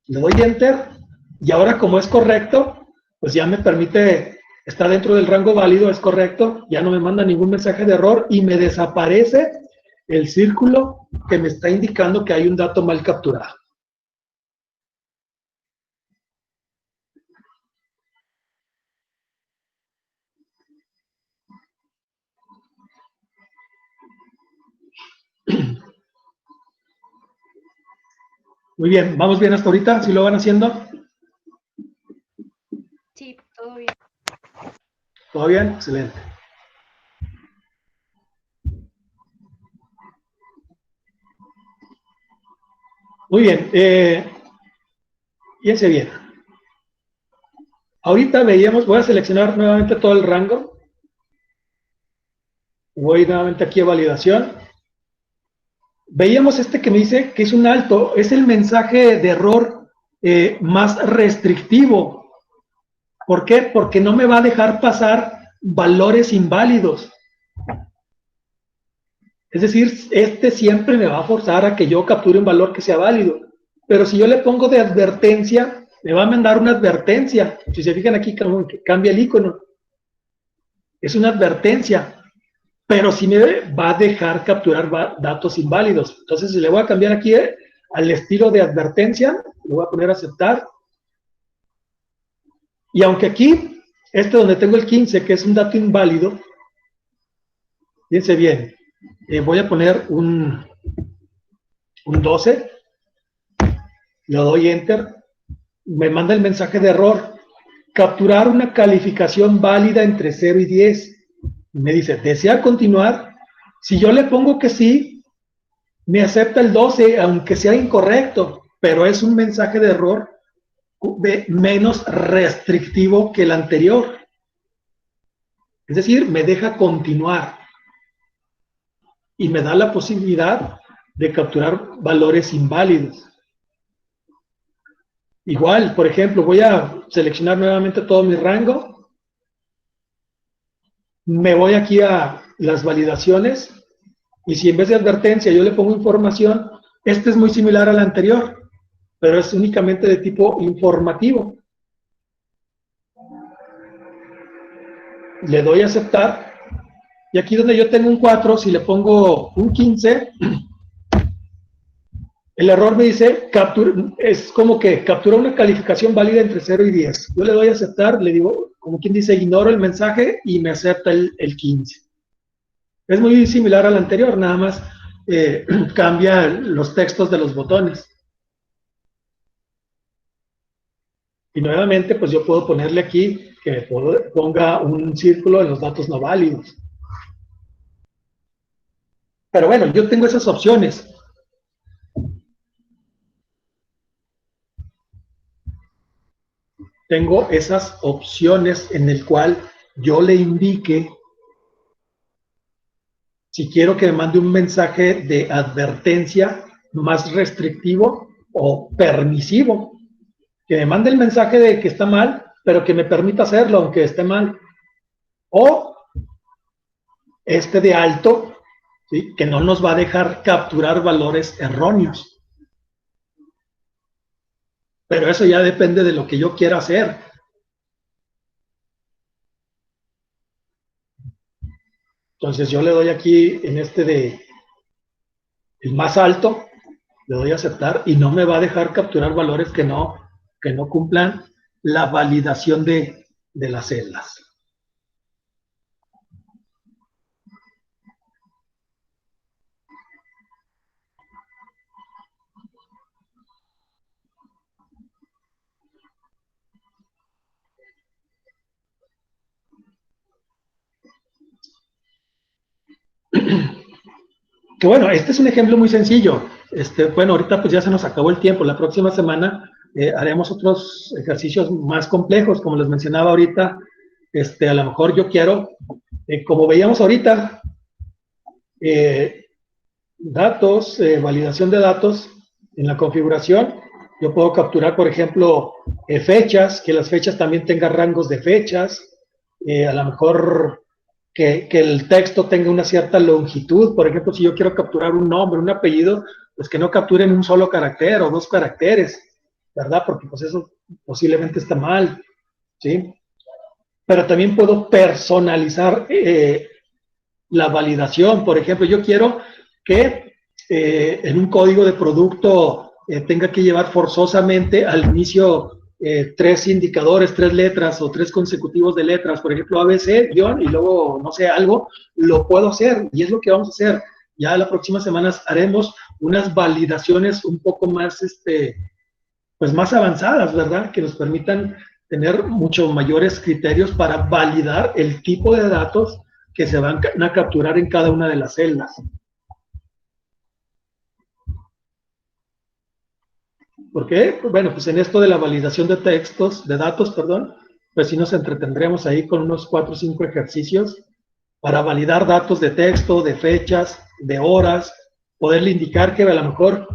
Le doy Enter y ahora como es correcto, pues ya me permite, está dentro del rango válido, es correcto, ya no me manda ningún mensaje de error y me desaparece el círculo que me está indicando que hay un dato mal capturado. Muy bien, ¿vamos bien hasta ahorita? ¿Sí lo van haciendo? Sí, todo bien. ¿Todo bien? Excelente. Muy bien, fíjense bien. Ahorita veíamos, voy a seleccionar nuevamente todo el rango. Voy nuevamente aquí a validación. Veíamos este que me dice que es un alto, es el mensaje de error más restrictivo. ¿Por qué? Porque no me va a dejar pasar valores inválidos. Es decir, este siempre me va a forzar a que yo capture un valor que sea válido. Pero si yo le pongo de advertencia, me va a mandar una advertencia. Si se fijan aquí, cambia el icono. Es una advertencia. Pero sí me va a dejar capturar datos inválidos. Entonces, le voy a cambiar aquí al estilo de advertencia, le voy a poner aceptar. Y aunque aquí, donde tengo el 15, que es un dato inválido, fíjense bien, voy a poner un 12, le doy Enter, me manda el mensaje de error, capturar una calificación válida entre 0 y 10. Me dice, ¿desea continuar? Si yo le pongo que sí, me acepta el 12, aunque sea incorrecto, pero es un mensaje de error menos restrictivo que el anterior. Es decir, me deja continuar y me da la posibilidad de capturar valores inválidos. Igual, por ejemplo, voy a seleccionar nuevamente todo mi rango. Me voy aquí a las validaciones y si en vez de advertencia yo le pongo información, este es muy similar al anterior, pero es únicamente de tipo informativo. Le doy a aceptar y aquí donde yo tengo un 4, si le pongo un 15, el error me dice, es como que captura una calificación válida entre 0 y 10. Yo le doy a aceptar, le digo, como quien dice, ignoro el mensaje y me acepta el 15. Es muy similar al anterior, nada más cambia los textos de los botones. Y nuevamente, pues yo puedo ponerle aquí que ponga un círculo en los datos no válidos. Pero bueno, yo tengo esas opciones. Tengo esas opciones en el cual yo le indique si quiero que me mande un mensaje de advertencia más restrictivo o permisivo. Que me mande el mensaje de que está mal, pero que me permita hacerlo aunque esté mal. O de alto, ¿sí? Que no nos va a dejar capturar valores erróneos. Pero eso ya depende de lo que yo quiera hacer. Entonces yo le doy aquí en el más alto, le doy a aceptar y no me va a dejar capturar valores que no cumplan la validación de las celdas. Que bueno, este es un ejemplo muy sencillo. Bueno, ahorita pues ya se nos acabó el tiempo. La próxima semana haremos otros ejercicios más complejos, como les mencionaba ahorita. A lo mejor yo quiero, como veíamos ahorita, datos, validación de datos en la configuración. Yo puedo capturar, por ejemplo, fechas, que las fechas también tengan rangos de fechas, a lo mejor que el texto tenga una cierta longitud. Por ejemplo, si yo quiero capturar un nombre, un apellido, pues que no capturen un solo carácter o 2 caracteres, ¿verdad? Porque pues eso posiblemente está mal, ¿sí? Pero también puedo personalizar la validación. Por ejemplo, yo quiero que en un código de producto tenga que llevar forzosamente al inicio 3 indicadores, 3 letras o 3 consecutivos de letras, por ejemplo, ABC, guión, y luego, no sé, algo, lo puedo hacer, y es lo que vamos a hacer. Ya las próximas semanas haremos unas validaciones un poco más, pues más avanzadas, ¿verdad? Que nos permitan tener mucho mayores criterios para validar el tipo de datos que se van a capturar en cada una de las celdas. ¿Por qué? Bueno, pues en esto de la validación de textos, de datos, perdón, pues sí nos entretendremos ahí con unos 4 o 5 ejercicios para validar datos de texto, de fechas, de horas, poderle indicar que a lo mejor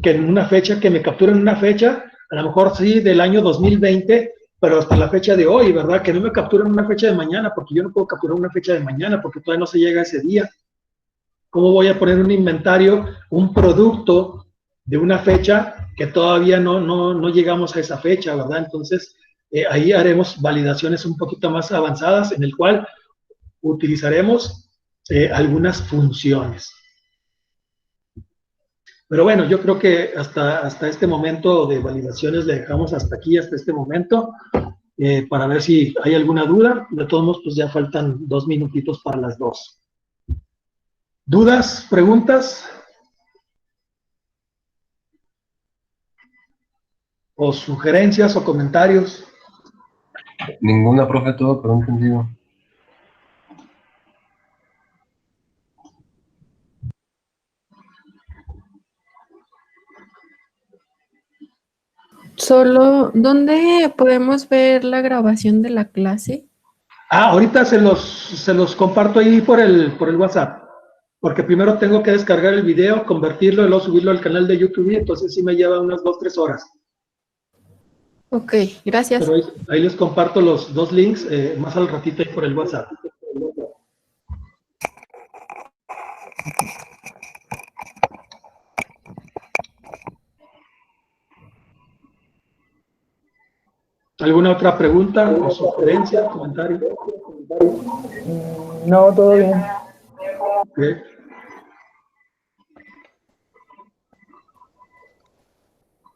que en una fecha, que me capturen una fecha, a lo mejor sí del año 2020, pero hasta la fecha de hoy, ¿verdad? Que no me capturen una fecha de mañana, porque yo no puedo capturar una fecha de mañana, porque todavía no se llega a ese día. ¿Cómo voy a poner un inventario, un producto de una fecha que todavía no llegamos a esa fecha, ¿verdad? Entonces, ahí haremos validaciones un poquito más avanzadas, en el cual utilizaremos algunas funciones. Pero bueno, yo creo que hasta este momento de validaciones le dejamos hasta aquí, hasta este momento, para ver si hay alguna duda. De todos modos, pues ya faltan 2 minutitos para las 2. ¿Dudas? ¿Preguntas? ¿O sugerencias o comentarios? Ninguna, profe, todo pero entendido. Solo, ¿dónde podemos ver la grabación de la clase? Ahorita se los comparto ahí por el WhatsApp, porque primero tengo que descargar el video, convertirlo y luego subirlo al canal de YouTube, y entonces sí me lleva unas 2-3 horas. Ok, gracias. Pero ahí les comparto los 2 links más al ratito ahí por el WhatsApp. ¿Alguna otra pregunta o sugerencia, comentario? No, todo bien. Okay.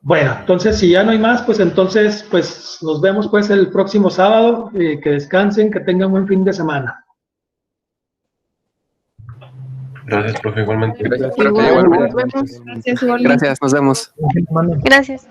Bueno, entonces si ya no hay más, pues entonces pues nos vemos pues el próximo sábado. Que descansen, que tengan buen fin de semana. Gracias, profe, igualmente. Gracias, Igual, igualmente. nos vemos. Gracias, Oli. Gracias, nos vemos. Gracias.